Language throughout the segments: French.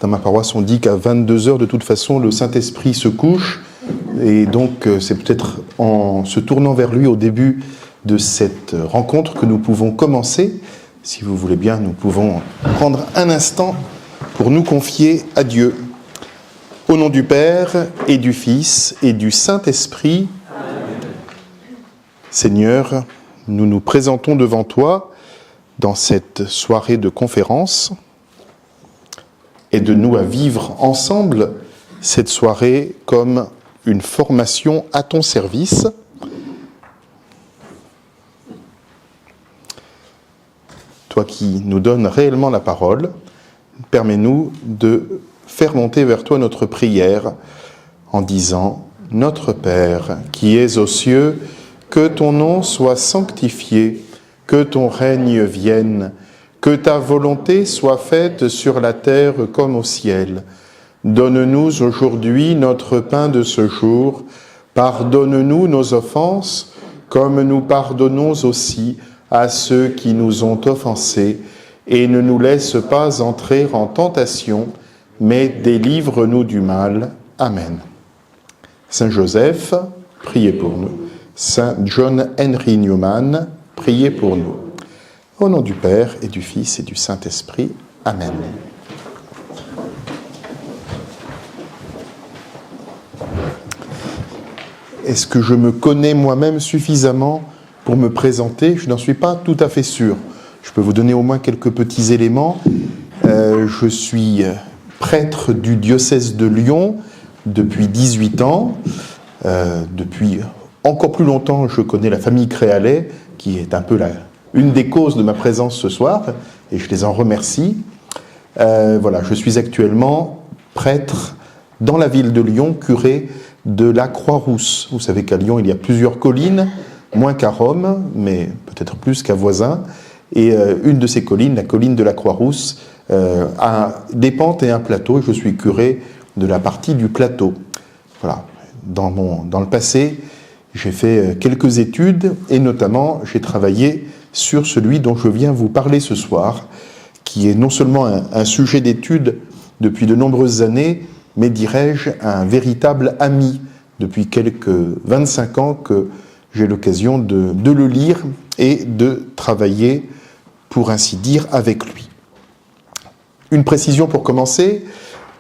Dans ma paroisse, on dit qu'à 22 heures, de toute façon, le Saint-Esprit se couche. Et donc, c'est peut-être en se tournant vers lui au début de cette rencontre que nous pouvons commencer. Si vous voulez bien, nous pouvons prendre un instant pour nous confier à Dieu. Au nom du Père et du Fils et du Saint-Esprit. Amen. Seigneur, nous nous présentons devant toi dans cette soirée de conférence. Aide-nous à vivre ensemble cette soirée comme une formation à ton service. Toi qui nous donnes réellement la parole, permets-nous de faire monter vers toi notre prière en disant « Notre Père, qui es aux cieux, que ton nom soit sanctifié, que ton règne vienne, que ta volonté soit faite sur la terre comme au ciel. Donne-nous aujourd'hui notre pain de ce jour. Pardonne-nous nos offenses, comme nous pardonnons aussi à ceux qui nous ont offensés. Et ne nous laisse pas entrer en tentation, mais délivre-nous du mal. Amen. Saint Joseph, priez pour nous. Saint John Henry Newman, priez pour nous. Au nom du Père et du Fils et du Saint-Esprit. Amen. Est-ce que je me connais moi-même suffisamment pour me présenter? Je n'en suis pas tout à fait sûr. Je peux vous donner au moins quelques petits éléments. Je suis prêtre du diocèse de Lyon depuis 18 ans. Depuis encore plus longtemps, je connais la famille Créalet, qui est un peu une des causes de ma présence ce soir, et je les en remercie. Voilà, je suis actuellement prêtre dans la ville de Lyon, curé de la Croix-Rousse. Vous savez qu'à Lyon, il y a plusieurs collines, moins qu'à Rome, mais peut-être plus qu'à Voisin. Et une de ces collines, la colline de la Croix-Rousse, a des pentes et un plateau, et je suis curé de la partie du plateau. Voilà. Dans le passé, j'ai fait quelques études, et notamment, j'ai travaillé sur celui dont je viens vous parler ce soir, qui est non seulement un sujet d'étude depuis de nombreuses années, mais dirais-je, un véritable ami depuis quelques 25 ans que j'ai l'occasion de le lire et de travailler, pour ainsi dire, avec lui. Une précision pour commencer,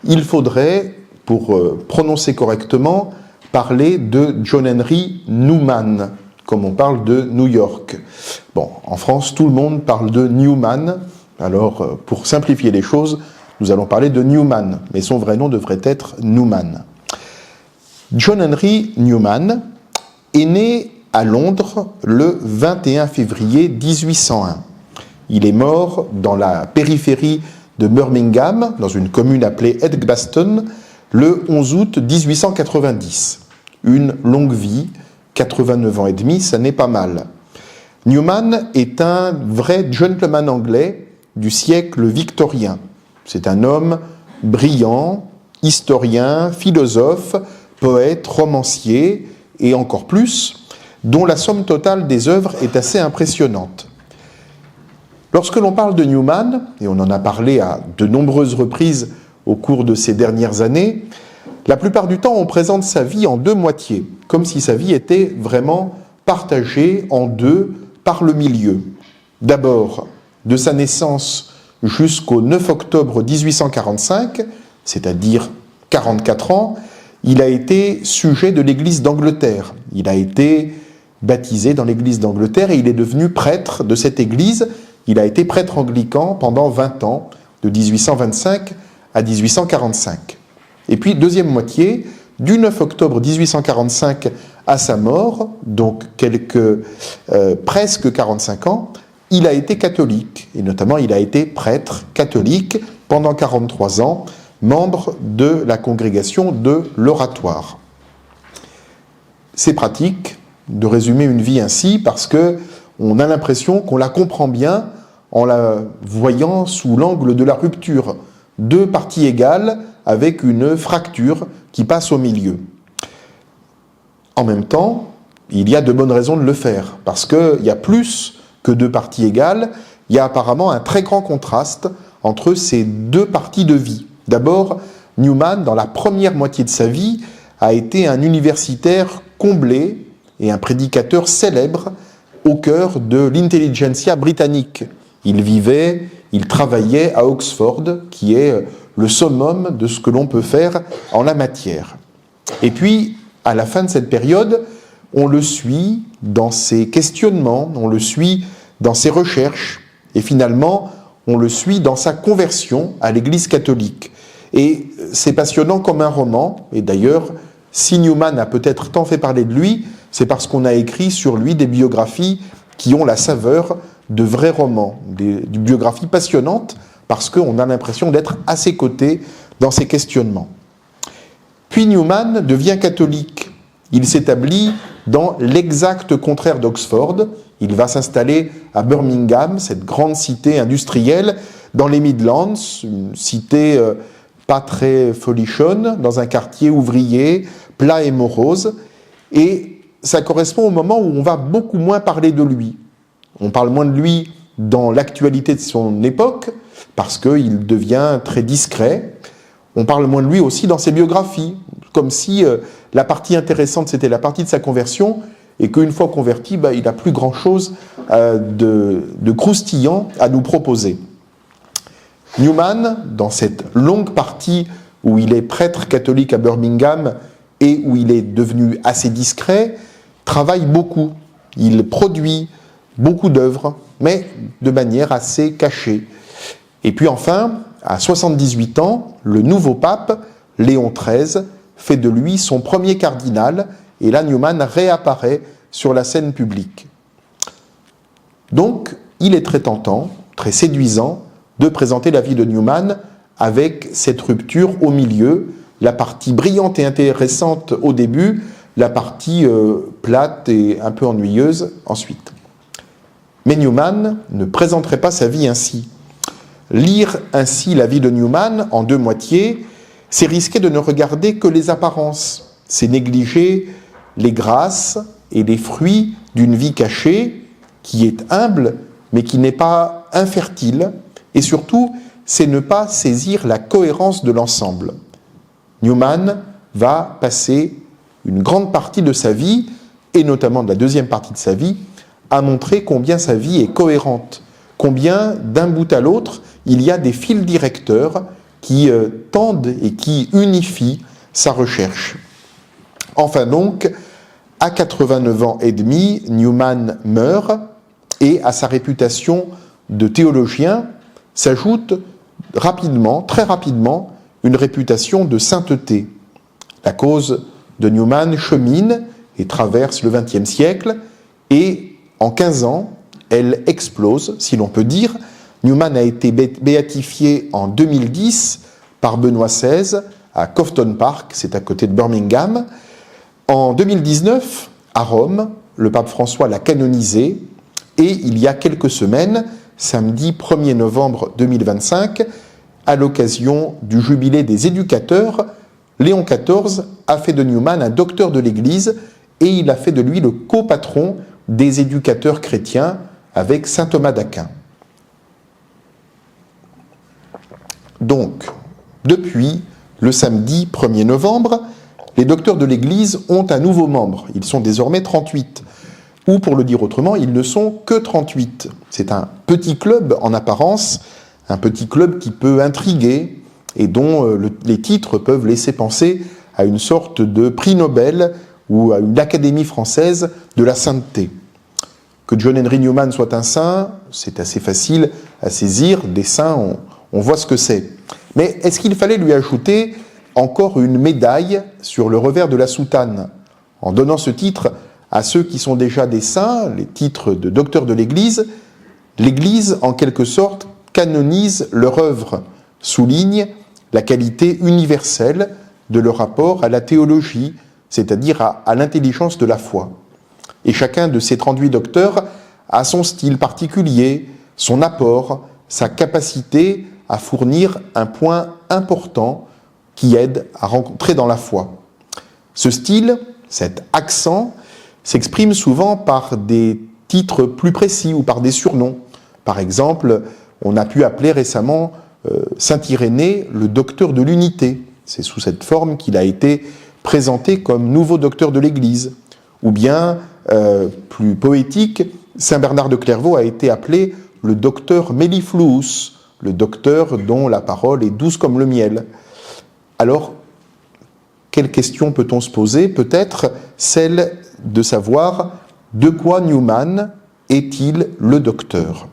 il faudrait, pour prononcer correctement, parler de John Henry Newman, comme on parle de New York. Bon, en France, tout le monde parle de Newman, alors pour simplifier les choses, nous allons parler de Newman, mais son vrai nom devrait être Newman. John Henry Newman est né à Londres le 21 février 1801. Il est mort dans la périphérie de Birmingham, dans une commune appelée Edgbaston, le 11 août 1890. Une longue vie, 89 ans et demi, ça n'est pas mal. Newman est un vrai gentleman anglais du siècle victorien. C'est un homme brillant, historien, philosophe, poète, romancier, et encore plus, dont la somme totale des œuvres est assez impressionnante. Lorsque l'on parle de Newman, et on en a parlé à de nombreuses reprises au cours de ces dernières années, la plupart du temps on présente sa vie en deux moitiés, comme si sa vie était vraiment partagée en deux par le milieu. D'abord, de sa naissance jusqu'au 9 octobre 1845, c'est-à-dire 44 ans, il a été sujet de l'Église d'Angleterre. Il a été baptisé dans l'Église d'Angleterre et il est devenu prêtre de cette Église. Il a été prêtre anglican pendant 20 ans, de 1825 à 1845. Et puis, deuxième moitié, du 9 octobre 1845 à sa mort, donc presque 45 ans, il a été catholique, et notamment il a été prêtre catholique pendant 43 ans, membre de la congrégation de l'Oratoire. C'est pratique de résumer une vie ainsi parce qu'on a l'impression qu'on la comprend bien en la voyant sous l'angle de la rupture. Deux parties égales avec une fracture qui passe au milieu. En même temps, il y a de bonnes raisons de le faire, parce qu'il y a plus que deux parties égales, il y a apparemment un très grand contraste entre ces deux parties de vie. D'abord, Newman, dans la première moitié de sa vie, a été un universitaire comblé et un prédicateur célèbre au cœur de l'intelligentsia britannique. Il vivait, il travaillait à Oxford, qui est le summum de ce que l'on peut faire en la matière. Et puis, à la fin de cette période, on le suit dans ses questionnements, on le suit dans ses recherches, et finalement, on le suit dans sa conversion à l'Église catholique. Et c'est passionnant comme un roman, et d'ailleurs, si Newman a peut-être tant fait parler de lui, c'est parce qu'on a écrit sur lui des biographies qui ont la saveur de vrais romans, des biographies passionnantes, parce qu'on a l'impression d'être à ses côtés dans ses questionnements. Puis Newman devient catholique. Il s'établit dans l'exact contraire d'Oxford. Il va s'installer à Birmingham, cette grande cité industrielle, dans les Midlands, une cité pas très folichonne, dans un quartier ouvrier, plat et morose. Et ça correspond au moment où on va beaucoup moins parler de lui. On parle moins de lui dans l'actualité de son époque, parce qu'il devient très discret. On parle moins de lui aussi dans ses biographies, comme si la partie intéressante, c'était la partie de sa conversion, et qu'une fois converti, il n'a plus grand-chose de croustillant à nous proposer. Newman, dans cette longue partie où il est prêtre catholique à Birmingham et où il est devenu assez discret, travaille beaucoup. Il produit beaucoup d'œuvres, mais de manière assez cachée. Et puis enfin, à 78 ans, le nouveau pape, Léon XIII, fait de lui son premier cardinal, et là Newman réapparaît sur la scène publique. Donc, il est très tentant, très séduisant, de présenter la vie de Newman avec cette rupture au milieu, la partie brillante et intéressante au début, la partie plate et un peu ennuyeuse ensuite. Mais Newman ne présenterait pas sa vie ainsi. Lire ainsi la vie de Newman en deux moitiés, c'est risquer de ne regarder que les apparences, c'est négliger les grâces et les fruits d'une vie cachée qui est humble mais qui n'est pas infertile, et surtout, c'est ne pas saisir la cohérence de l'ensemble. Newman va passer une grande partie de sa vie, et notamment de la deuxième partie de sa vie, à montrer combien sa vie est cohérente, combien d'un bout à l'autre, il y a des fils directeurs qui tendent et qui unifient sa recherche. Enfin donc, à 89 ans et demi, Newman meurt, et à sa réputation de théologien s'ajoute rapidement, très rapidement, une réputation de sainteté. La cause de Newman chemine et traverse le XXe siècle, et en 15 ans, elle explose, si l'on peut dire. Newman a été béatifié en 2010 par Benoît XVI à Coughton Park, c'est à côté de Birmingham. En 2019, à Rome, le pape François l'a canonisé, et il y a quelques semaines, samedi 1er novembre 2025, à l'occasion du jubilé des éducateurs, Léon XIV a fait de Newman un docteur de l'Église, et il a fait de lui le copatron des éducateurs chrétiens avec saint Thomas d'Aquin. Donc, depuis le samedi 1er novembre, les docteurs de l'Église ont un nouveau membre. Ils sont désormais 38. Ou pour le dire autrement, ils ne sont que 38. C'est un petit club en apparence, un petit club qui peut intriguer et dont les titres peuvent laisser penser à une sorte de prix Nobel ou à une académie française de la sainteté. Que John Henry Newman soit un saint, c'est assez facile à saisir. Des saints, on voit ce que c'est. Mais est-ce qu'il fallait lui ajouter encore une médaille sur le revers de la soutane, en donnant ce titre à ceux qui sont déjà des saints, les titres de docteurs de l'Église? L'Église, en quelque sorte, canonise leur œuvre, souligne la qualité universelle de leur rapport à la théologie, c'est-à-dire à l'intelligence de la foi. Et chacun de ces 38 docteurs a son style particulier, son apport, sa capacité à fournir un point important qui aide à rentrer dans la foi. Ce style, cet accent, s'exprime souvent par des titres plus précis ou par des surnoms. Par exemple, on a pu appeler récemment Saint Irénée, le docteur de l'unité. C'est sous cette forme qu'il a été présenté comme nouveau docteur de l'Église. Ou bien, plus poétique, Saint Bernard de Clairvaux a été appelé le docteur mellifluus, le docteur dont la parole est douce comme le miel. Alors, quelle question peut-on se poser? Peut-être celle de savoir de quoi Newman est-il le docteur?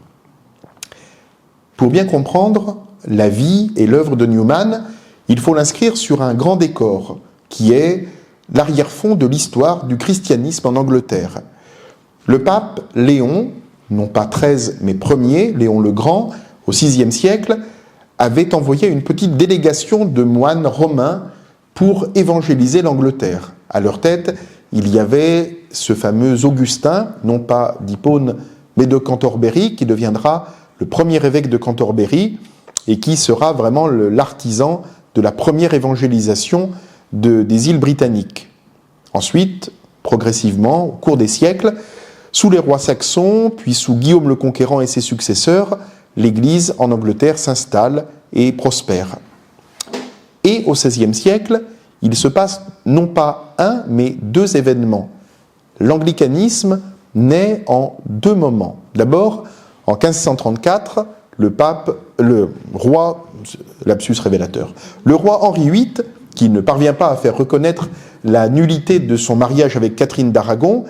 Pour bien comprendre la vie et l'œuvre de Newman, il faut l'inscrire sur un grand décor, qui est l'arrière-fond de l'histoire du christianisme en Angleterre. Le pape Léon, non pas XIII mais Ier, Léon le Grand, au VIe siècle, avait envoyé une petite délégation de moines romains pour évangéliser l'Angleterre. À leur tête, il y avait ce fameux Augustin, non pas d'Hippone, mais de Cantorbéry, qui deviendra le premier évêque de Cantorbéry et qui sera vraiment l'artisan de la première évangélisation des îles britanniques. Ensuite, progressivement, au cours des siècles, sous les rois saxons, puis sous Guillaume le Conquérant et ses successeurs, l'Église en Angleterre s'installe et prospère. Et au XVIe siècle, il se passe non pas un, mais deux événements. L'anglicanisme naît en deux moments. D'abord, en 1534, le roi, lapsus révélateur, le roi Henri VIII, qui ne parvient pas à faire reconnaître la nullité de son mariage avec Catherine d'Aragon,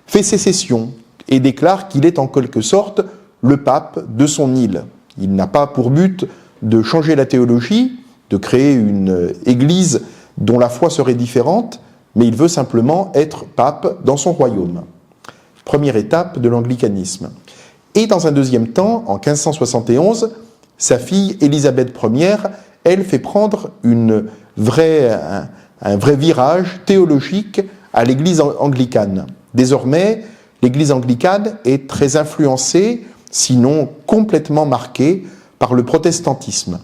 fait sécession et déclare qu'il est en quelque sorte le pape de son île. Il n'a pas pour but de changer la théologie, de créer une église dont la foi serait différente, mais il veut simplement être pape dans son royaume. Première étape de l'anglicanisme. Et dans un deuxième temps, en 1571, sa fille Élisabeth Ier, elle fait prendre un vrai virage théologique à l'église anglicane. Désormais, l'église anglicane est très influencée, sinon complètement marquée, par le protestantisme.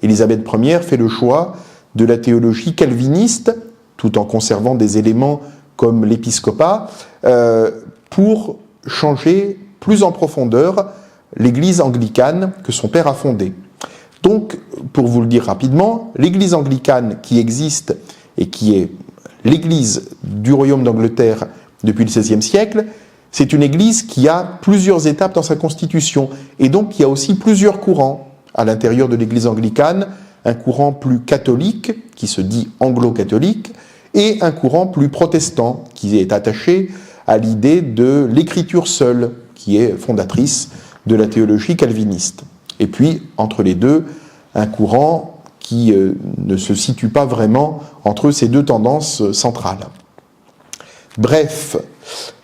Élisabeth Ier fait le choix de la théologie calviniste, tout en conservant des éléments comme l'épiscopat, pour changer plus en profondeur l'église anglicane que son père a fondée. Donc, pour vous le dire rapidement, l'église anglicane qui existe et qui est l'église du royaume d'Angleterre depuis le XVIe siècle, c'est une église qui a plusieurs étapes dans sa constitution, et donc il y a aussi plusieurs courants à l'intérieur de l'église anglicane, un courant plus catholique, qui se dit anglo-catholique, et un courant plus protestant, qui est attaché à l'idée de l'écriture seule, qui est fondatrice de la théologie calviniste. Et puis, entre les deux, un courant qui ne se situe pas vraiment entre ces deux tendances centrales. Bref,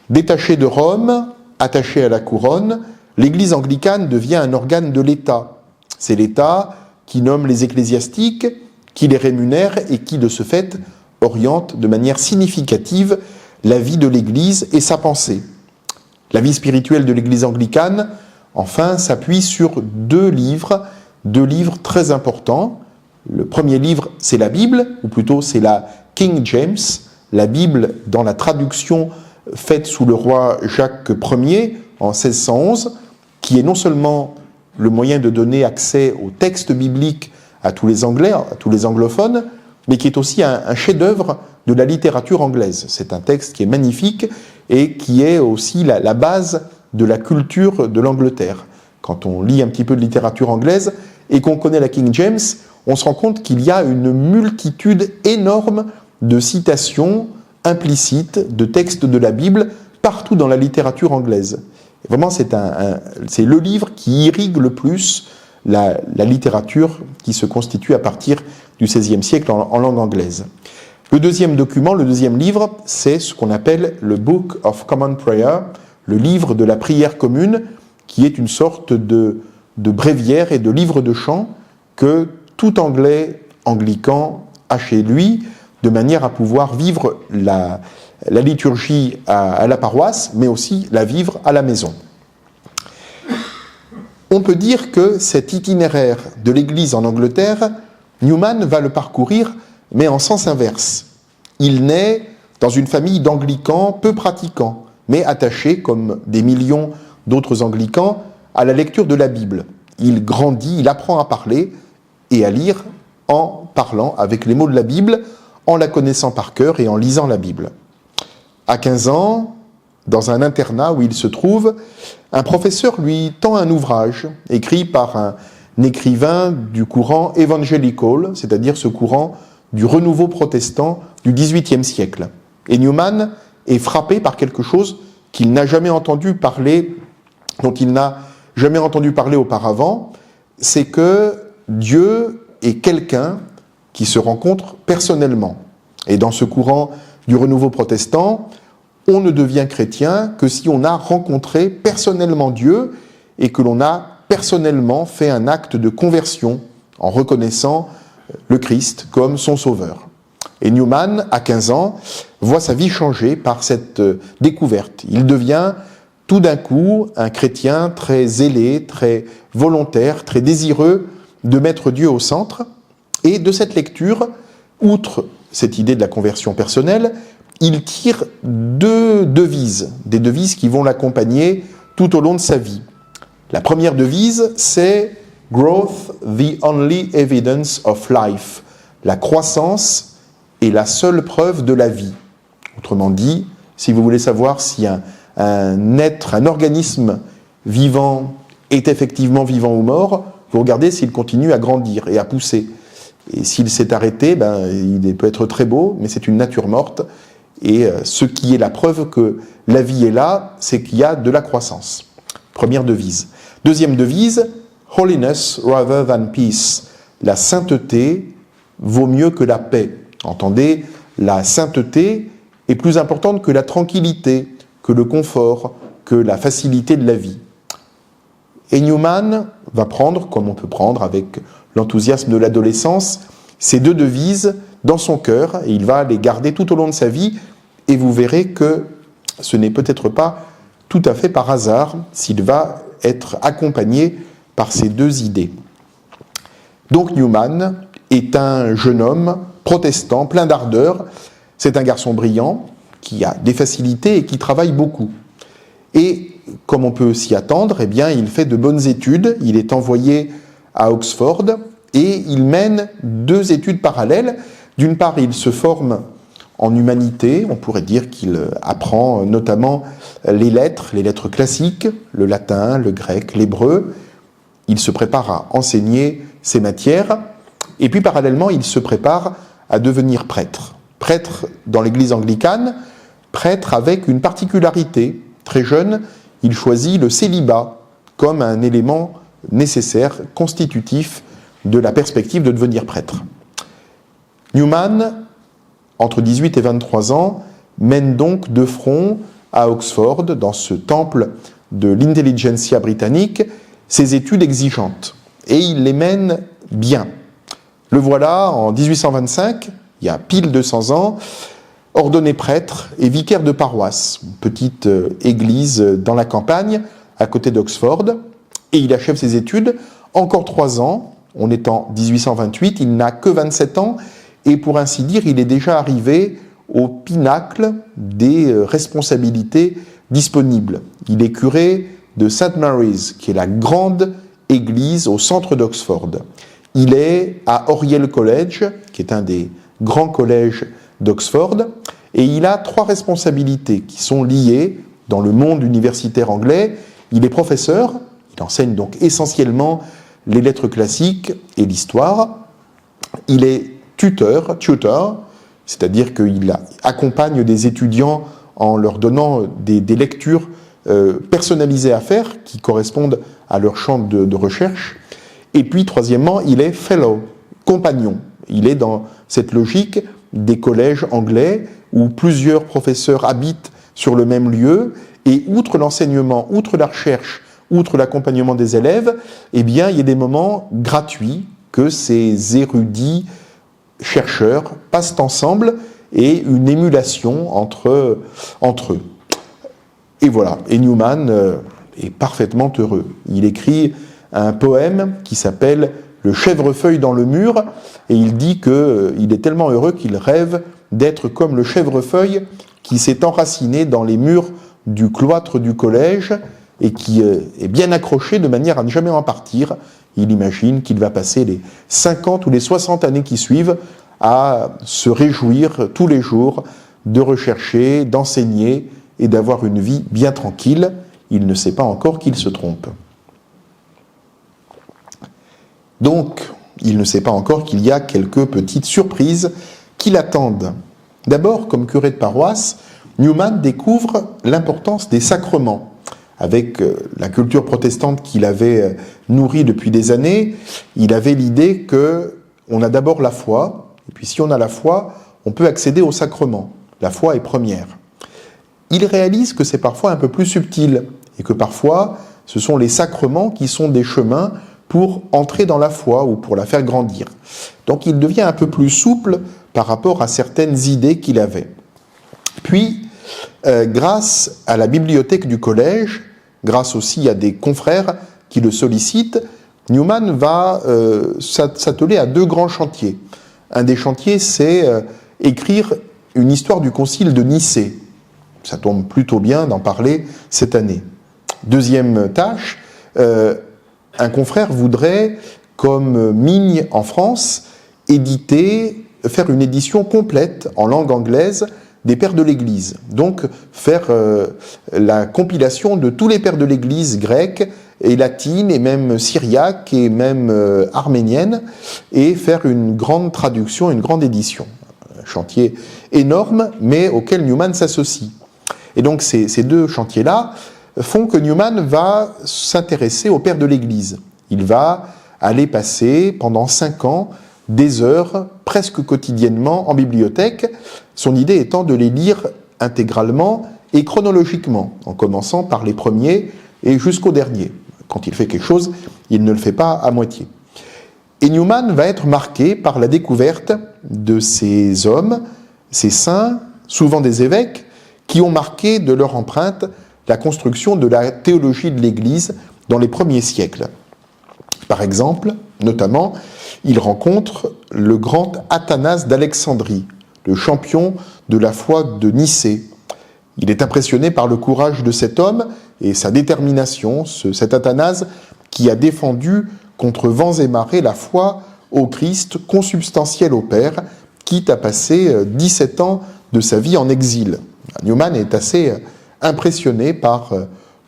détachée de Rome, attachée à la couronne, l'Église anglicane devient un organe de l'État. C'est l'État qui nomme les ecclésiastiques, qui les rémunère et qui, de ce fait, oriente de manière significative la vie de l'Église et sa pensée. La vie spirituelle de l'Église anglicane, enfin, s'appuie sur deux livres très importants. Le premier livre, c'est la Bible, ou plutôt c'est la King James, la Bible dans la traduction faite sous le roi Jacques Ier en 1611, qui est non seulement le moyen de donner accès au texte biblique à tous les Anglais, à tous les anglophones, mais qui est aussi un chef-d'œuvre de la littérature anglaise. C'est un texte qui est magnifique et qui est aussi la base de la culture de l'Angleterre. Quand on lit un petit peu de littérature anglaise et qu'on connaît la King James, on se rend compte qu'il y a une multitude énorme de citations implicites de textes de la Bible partout dans la littérature anglaise. Et vraiment, c'est le livre qui irrigue le plus la littérature qui se constitue à partir du XVIe siècle en langue anglaise. Le deuxième document, le deuxième livre, c'est ce qu'on appelle le Book of Common Prayer, le livre de la prière commune, qui est une sorte de bréviaire et de livre de chant que tout Anglais anglican a chez lui, de manière à pouvoir vivre la liturgie à la paroisse, mais aussi la vivre à la maison. On peut dire que cet itinéraire de l'Église en Angleterre, Newman va le parcourir, mais en sens inverse. Il naît dans une famille d'anglicans peu pratiquants, mais attachés, comme des millions d'autres anglicans, à la lecture de la Bible. Il grandit, il apprend à parler, et à lire en parlant avec les mots de la Bible, en la connaissant par cœur et en lisant la Bible. À 15 ans, dans un internat où il se trouve, un professeur lui tend un ouvrage écrit par un écrivain du courant évangélical, c'est-à-dire ce courant du renouveau protestant du XVIIIe siècle. Et Newman est frappé par quelque chose qu'il n'a jamais entendu parler, dont il n'a jamais entendu parler auparavant, c'est que Dieu est quelqu'un qui se rencontre personnellement. Et dans ce courant du renouveau protestant, on ne devient chrétien que si on a rencontré personnellement Dieu et que l'on a personnellement fait un acte de conversion en reconnaissant le Christ comme son sauveur. Et Newman, à 15 ans, voit sa vie changer par cette découverte. Il devient tout d'un coup un chrétien très zélé, très volontaire, très désireux de mettre Dieu au centre. Et de cette lecture, outre cette idée de la conversion personnelle, il tire deux devises, des devises qui vont l'accompagner tout au long de sa vie. La première devise, c'est « Growth, the only evidence of life », la croissance est la seule preuve de la vie. Autrement dit, si vous voulez savoir si un être, un organisme vivant est effectivement vivant ou mort, vous regardez s'il continue à grandir et à pousser. Et s'il s'est arrêté, il peut être très beau, mais c'est une nature morte. Et ce qui est la preuve que la vie est là, c'est qu'il y a de la croissance. Première devise. Deuxième devise, holiness rather than peace. La sainteté vaut mieux que la paix. Entendez, la sainteté est plus importante que la tranquillité, que le confort, que la facilité de la vie. Et Newman va prendre, comme on peut prendre avec l'enthousiasme de l'adolescence, ces deux devises dans son cœur, et il va les garder tout au long de sa vie, et vous verrez que ce n'est peut-être pas tout à fait par hasard s'il va être accompagné par ces deux idées. Donc Newman est un jeune homme protestant, plein d'ardeur. C'est un garçon brillant, qui a des facilités et qui travaille beaucoup. Et comme on peut s'y attendre, eh bien, il fait de bonnes études. Il est envoyé à Oxford et il mène deux études parallèles. D'une part, il se forme en humanité. On pourrait dire qu'il apprend notamment les lettres classiques, le latin, le grec, l'hébreu. Il se prépare à enseigner ces matières. Et puis, parallèlement, il se prépare à devenir prêtre. Prêtre dans l'église anglicane, prêtre avec une particularité. Très jeune, il choisit le célibat comme un élément nécessaire, constitutif de la perspective de devenir prêtre. Newman, entre 18 et 23 ans, mène donc de front à Oxford, dans ce temple de l'intelligentsia britannique, ses études exigeantes. Et il les mène bien. Le voilà en 1825, il y a pile 200 ans, ordonné prêtre et vicaire de paroisse, une petite église dans la campagne, à côté d'Oxford, et il achève ses études. Encore 3 ans, on est en 1828, il n'a que 27 ans, et pour ainsi dire, il est déjà arrivé au pinacle des responsabilités disponibles. Il est curé de St. Mary's, qui est la grande église au centre d'Oxford. Il est à Oriel College, qui est un des grands collèges d'Oxford, et il a 3 responsabilités qui sont liées dans le monde universitaire anglais. Il est professeur, il enseigne donc essentiellement les lettres classiques et l'histoire. Il est tuteur, c'est-à-dire qu'il accompagne des étudiants en leur donnant des lectures personnalisées à faire qui correspondent à leur champ de recherche. Et puis, troisièmement, il est fellow, compagnon. Il est dans cette logique des collèges anglais où plusieurs professeurs habitent sur le même lieu, et outre l'enseignement, outre la recherche, outre l'accompagnement des élèves, eh bien, il y a des moments gratuits que ces érudits chercheurs passent ensemble et une émulation entre eux. Et voilà, et Newman est parfaitement heureux. Il écrit un poème qui s'appelle « Le chèvrefeuille dans le mur » et il dit qu'il est tellement heureux qu'il rêve d'être comme le chèvrefeuille qui s'est enraciné dans les murs du cloître du collège et qui est bien accroché de manière à ne jamais en partir. il imagine qu'il va passer les 50 ou les 60 années qui suivent à se réjouir tous les jours de rechercher, d'enseigner et d'avoir une vie bien tranquille. Il ne sait pas encore qu'il se trompe. Donc, il ne sait pas encore qu'il y a quelques petites surprises qui l'attendent. D'abord, comme curé de paroisse, Newman découvre l'importance des sacrements. Avec la culture protestante qu'il avait nourrie depuis des années, il avait l'idée qu'on a d'abord la foi, et puis si on a la foi, on peut accéder aux sacrements. La foi est première. Il réalise que c'est parfois un peu plus subtil, et que parfois, ce sont les sacrements qui sont des chemins pour entrer dans la foi ou pour la faire grandir. Donc il devient un peu plus souple par rapport à certaines idées qu'il avait. Puis, grâce à la bibliothèque du collège, grâce aussi à des confrères qui le sollicitent, Newman va s'atteler à deux grands chantiers. Un des chantiers, c'est écrire une histoire du concile de Nicée. Ça tombe plutôt bien d'en parler cette année. Deuxième tâche, un confrère voudrait, comme Migne en France, faire une édition complète en langue anglaise des pères de l'Église. Donc faire la compilation de tous les pères de l'Église grecque et latine et même syriaque et même arménienne et faire une grande traduction, une grande édition. Un chantier énorme mais auquel Newman s'associe. Et donc ces deux chantiers-là font que Newman va s'intéresser aux pères de l'Église. Il va aller passer pendant 5 ans des heures presque quotidiennement en bibliothèque, son idée étant de les lire intégralement et chronologiquement, en commençant par les premiers et jusqu'au dernier. Quand il fait quelque chose, il ne le fait pas à moitié. Et Newman va être marqué par la découverte de ces hommes, ces saints, souvent des évêques, qui ont marqué de leur empreinte la construction de la théologie de l'Église dans les premiers siècles. Par exemple, notamment, il rencontre le grand Athanase d'Alexandrie, le champion de la foi de Nicée. Il est impressionné par le courage de cet homme et sa détermination, cet Athanase qui a défendu contre vents et marées la foi au Christ consubstantiel au Père, quitte à passer 17 ans de sa vie en exil. Newman est assez impressionné par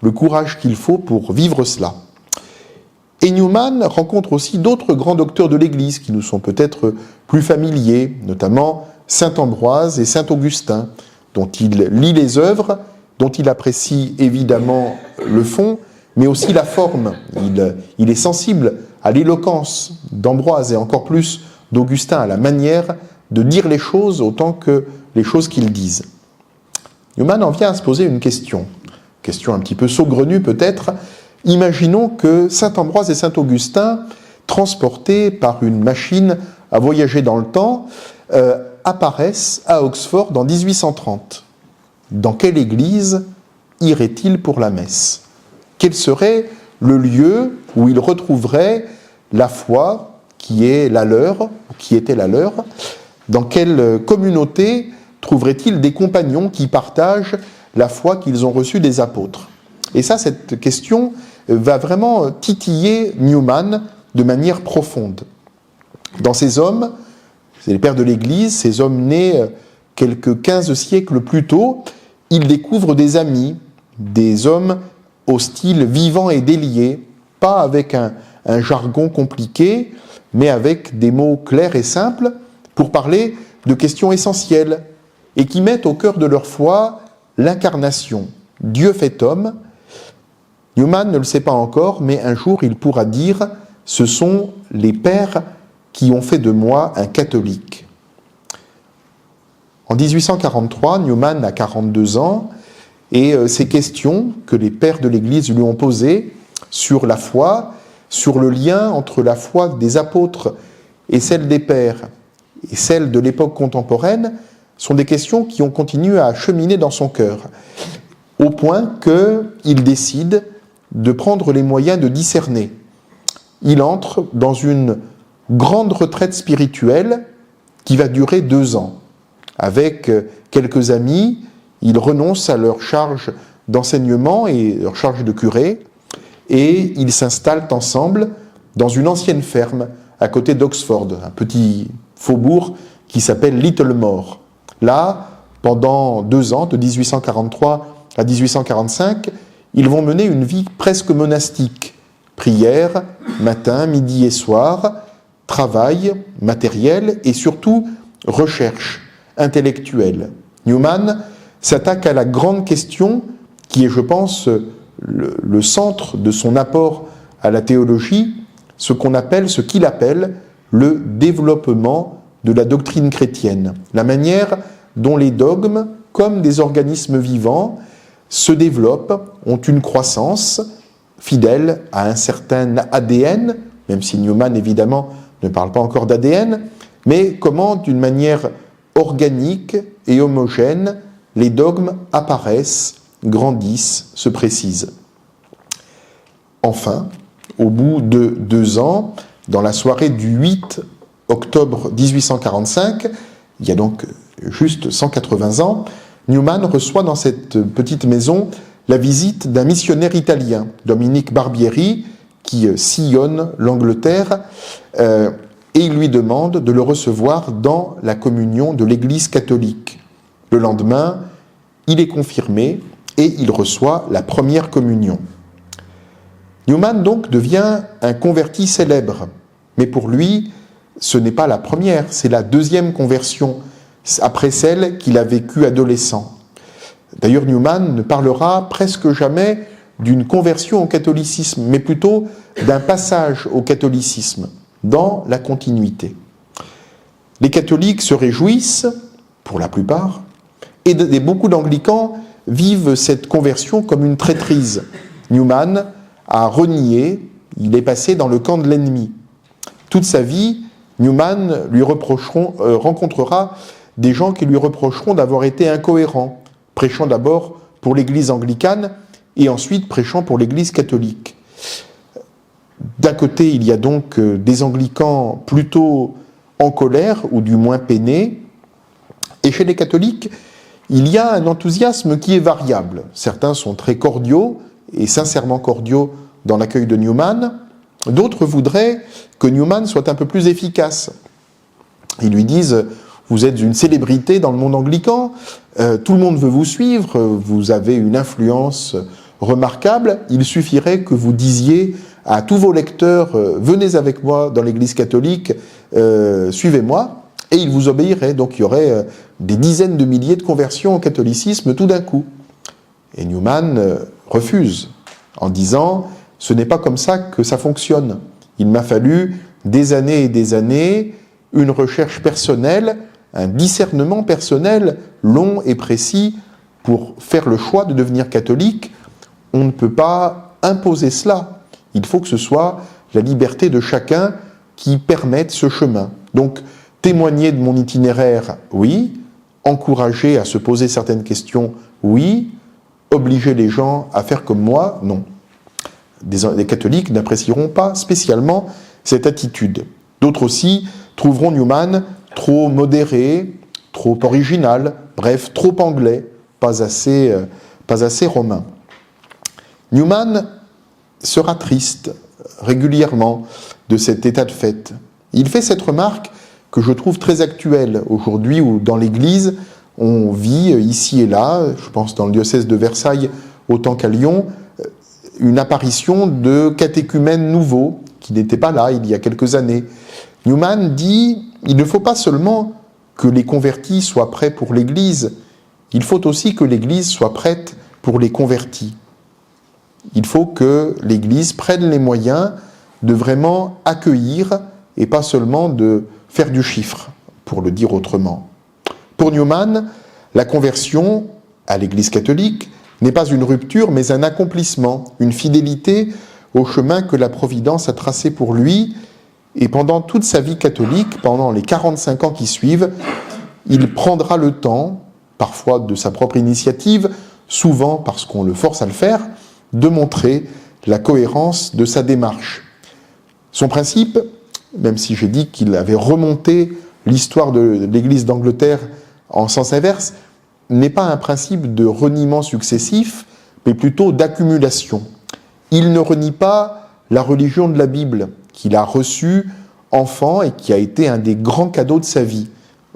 le courage qu'il faut pour vivre cela. Et Newman rencontre aussi d'autres grands docteurs de l'Église qui nous sont peut-être plus familiers, notamment saint Ambroise et saint Augustin, dont il lit les œuvres, dont il apprécie évidemment le fond, mais aussi la forme. Il est sensible à l'éloquence d'Ambroise et encore plus d'Augustin, à la manière de dire les choses autant que les choses qu'ils disent. Newman en vient à se poser une question un petit peu saugrenue peut-être. Imaginons que saint Ambroise et saint Augustin, transportés par une machine à voyager dans le temps, apparaissent à Oxford en 1830. Dans quelle église iraient-ils pour la messe ? Quel serait le lieu où ils retrouveraient la foi qui est la leur, qui était la leur ? Dans quelle communauté trouveraient-ils des compagnons qui partagent la foi qu'ils ont reçue des apôtres ? Et ça, cette question va vraiment titiller Newman de manière profonde. Dans ces hommes, c'est les pères de l'Église, ces hommes nés quelques 15 siècles plus tôt, il découvre des amis, des hommes au style vivant et délié, pas avec un jargon compliqué, mais avec des mots clairs et simples pour parler de questions essentielles et qui mettent au cœur de leur foi l'incarnation, Dieu fait homme. Newman ne le sait pas encore, mais un jour il pourra dire « ce sont les pères qui ont fait de moi un catholique ». En 1843, Newman a 42 ans, et ces questions que les pères de l'Église lui ont posées sur la foi, sur le lien entre la foi des apôtres et celle des pères, et celle de l'époque contemporaine, sont des questions qui ont continué à cheminer dans son cœur, au point qu'il décide de prendre les moyens de discerner. Il entre dans une grande retraite spirituelle qui va durer 2 ans. Avec quelques amis, ils renoncent à leur charge d'enseignement et leur charge de curé, et ils s'installent ensemble dans une ancienne ferme à côté d'Oxford, un petit faubourg qui s'appelle Littlemore. Là, pendant 2 ans, de 1843 à 1845, ils vont mener une vie presque monastique. Prière, matin, midi et soir, travail matériel et surtout recherche intellectuelle. Newman s'attaque à la grande question qui est, je pense, le centre de son apport à la théologie, ce qu'il appelle le développement de la doctrine chrétienne, la manière dont les dogmes, comme des organismes vivants, se développent, ont une croissance fidèle à un certain ADN, même si Newman, évidemment, ne parle pas encore d'ADN, mais comment, d'une manière organique et homogène, les dogmes apparaissent, grandissent, se précisent. Enfin, au bout de 2 ans, dans la soirée du 8 octobre 1845, il y a donc juste 180 ans, Newman reçoit dans cette petite maison la visite d'un missionnaire italien, Dominique Barbieri, qui sillonne l'Angleterre, et il lui demande de le recevoir dans la communion de l'Église catholique. Le lendemain, il est confirmé et il reçoit la première communion. Newman donc devient un converti célèbre, mais pour lui, ce n'est pas la première, c'est la deuxième conversion, après celle qu'il a vécue adolescent. D'ailleurs, Newman ne parlera presque jamais d'une conversion au catholicisme, mais plutôt d'un passage au catholicisme, dans la continuité. Les catholiques se réjouissent, pour la plupart, et beaucoup d'anglicans vivent cette conversion comme une traîtrise. Newman a renié, il est passé dans le camp de l'ennemi. Toute sa vie, Newman rencontrera des gens qui lui reprocheront d'avoir été incohérent, prêchant d'abord pour l'Église anglicane et ensuite prêchant pour l'Église catholique. D'un côté, il y a donc des anglicans plutôt en colère, ou du moins peinés, et chez les catholiques, il y a un enthousiasme qui est variable. Certains sont très cordiaux, et sincèrement cordiaux dans l'accueil de Newman. D'autres voudraient que Newman soit un peu plus efficace. Ils lui disent « Vous êtes une célébrité dans le monde anglican, tout le monde veut vous suivre, vous avez une influence remarquable, il suffirait que vous disiez à tous vos lecteurs « Venez avec moi dans l'Église catholique, suivez-moi », et ils vous obéiraient. Donc il y aurait des dizaines de milliers de conversions au catholicisme tout d'un coup. Et Newman refuse, en disant « Ce n'est pas comme ça que ça fonctionne. Il m'a fallu des années et des années, une recherche personnelle, un discernement personnel long et précis pour faire le choix de devenir catholique. On ne peut pas imposer cela. Il faut que ce soit la liberté de chacun qui permette ce chemin. Donc, témoigner de mon itinéraire, oui. Encourager à se poser certaines questions, oui. Obliger les gens à faire comme moi, non. Les catholiques n'apprécieront pas spécialement cette attitude. D'autres aussi trouveront Newman trop modéré, trop original, bref, trop anglais, pas assez romain. Newman sera triste régulièrement de cet état de fait. Il fait cette remarque que je trouve très actuelle aujourd'hui, où dans l'Église, on vit ici et là, je pense dans le diocèse de Versailles autant qu'à Lyon, une apparition de catéchumènes nouveaux qui n'étaient pas là il y a quelques années. Newman dit « Il ne faut pas seulement que les convertis soient prêts pour l'Église, il faut aussi que l'Église soit prête pour les convertis. Il faut que l'Église prenne les moyens de vraiment accueillir et pas seulement de faire du chiffre, pour le dire autrement. » Pour Newman, la conversion à l'Église catholique n'est pas une rupture, mais un accomplissement, une fidélité au chemin que la Providence a tracé pour lui. Et pendant toute sa vie catholique, pendant les 45 ans qui suivent, il prendra le temps, parfois de sa propre initiative, souvent parce qu'on le force à le faire, de montrer la cohérence de sa démarche. Son principe, même si j'ai dit qu'il avait remonté l'histoire de l'Église d'Angleterre en sens inverse, n'est pas un principe de reniement successif, mais plutôt d'accumulation. Il ne renie pas la religion de la Bible, qu'il a reçu enfant et qui a été un des grands cadeaux de sa vie.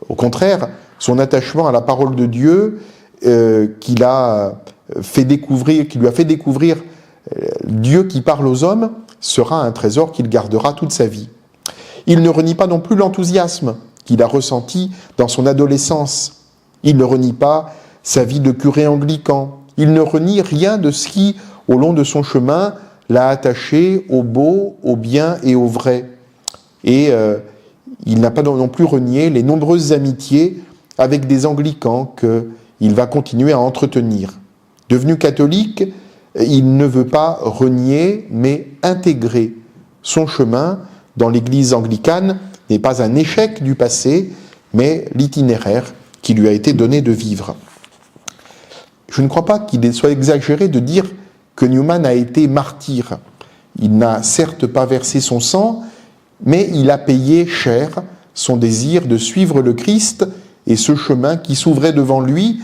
Au contraire, son attachement à la parole de Dieu qui lui a fait découvrir Dieu qui parle aux hommes sera un trésor qu'il gardera toute sa vie. Il ne renie pas non plus l'enthousiasme qu'il a ressenti dans son adolescence. Il ne renie pas sa vie de curé anglican. Il ne renie rien de ce qui, au long de son chemin, l'a attaché au beau, au bien et au vrai. Et il n'a pas non plus renié les nombreuses amitiés avec des anglicans qu'il va continuer à entretenir. Devenu catholique, il ne veut pas renier, mais intégrer son chemin dans l'Église anglicane n'est pas un échec du passé, mais l'itinéraire qui lui a été donné de vivre. Je ne crois pas qu'il soit exagéré de dire que Newman a été martyr. Il n'a certes pas versé son sang, mais il a payé cher son désir de suivre le Christ et ce chemin qui s'ouvrait devant lui,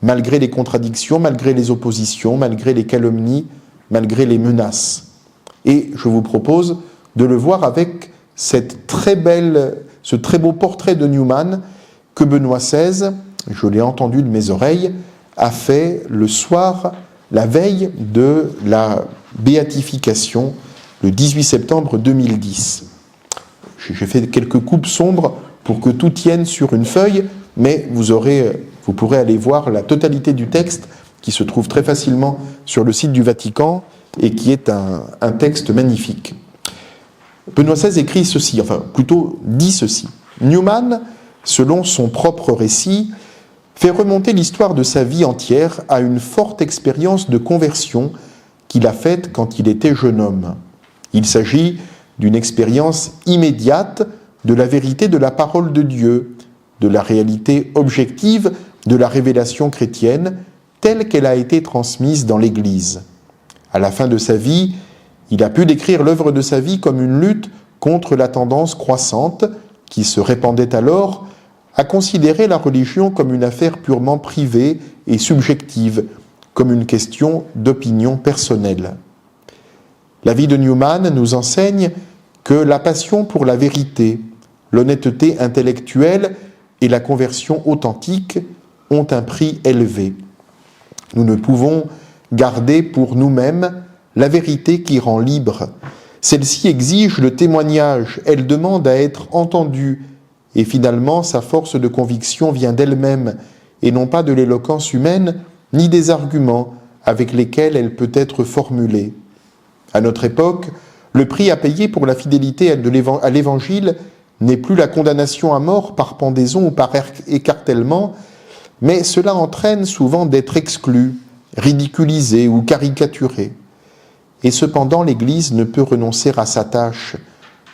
malgré les contradictions, malgré les oppositions, malgré les calomnies, malgré les menaces. Et je vous propose de le voir avec ce très beau portrait de Newman que Benoît XVI, je l'ai entendu de mes oreilles, a fait le soir, la veille de la béatification, le 18 septembre 2010. J'ai fait quelques coupes sombres pour que tout tienne sur une feuille, mais vous pourrez aller voir la totalité du texte qui se trouve très facilement sur le site du Vatican et qui est un texte magnifique. Benoît XVI écrit ceci, enfin plutôt dit ceci. Newman, selon son propre récit, fait remonter l'histoire de sa vie entière à une forte expérience de conversion qu'il a faite quand il était jeune homme. Il s'agit d'une expérience immédiate de la vérité de la parole de Dieu, de la réalité objective de la révélation chrétienne telle qu'elle a été transmise dans l'Église. À la fin de sa vie, il a pu décrire l'œuvre de sa vie comme une lutte contre la tendance croissante qui se répandait alors à considérer la religion comme une affaire purement privée et subjective, comme une question d'opinion personnelle. La vie de Newman nous enseigne que la passion pour la vérité, l'honnêteté intellectuelle et la conversion authentique ont un prix élevé. Nous ne pouvons garder pour nous-mêmes la vérité qui rend libre. Celle-ci exige le témoignage, elle demande à être entendue, et finalement sa force de conviction vient d'elle-même, et non pas de l'éloquence humaine, ni des arguments avec lesquels elle peut être formulée. À notre époque, le prix à payer pour la fidélité à l'Évangile n'est plus la condamnation à mort par pendaison ou par écartèlement, mais cela entraîne souvent d'être exclu, ridiculisé ou caricaturé. Et cependant, l'Église ne peut renoncer à sa tâche,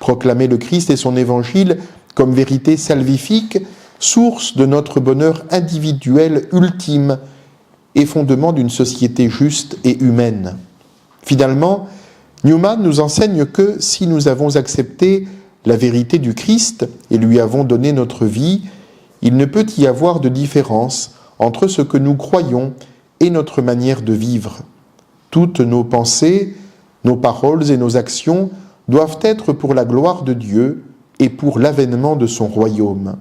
proclamer le Christ et son Évangile comme vérité salvifique, source de notre bonheur individuel ultime et fondement d'une société juste et humaine. Finalement, Newman nous enseigne que si nous avons accepté la vérité du Christ et lui avons donné notre vie, il ne peut y avoir de différence entre ce que nous croyons et notre manière de vivre. Toutes nos pensées, nos paroles et nos actions doivent être pour la gloire de Dieu et pour l'avènement de son royaume.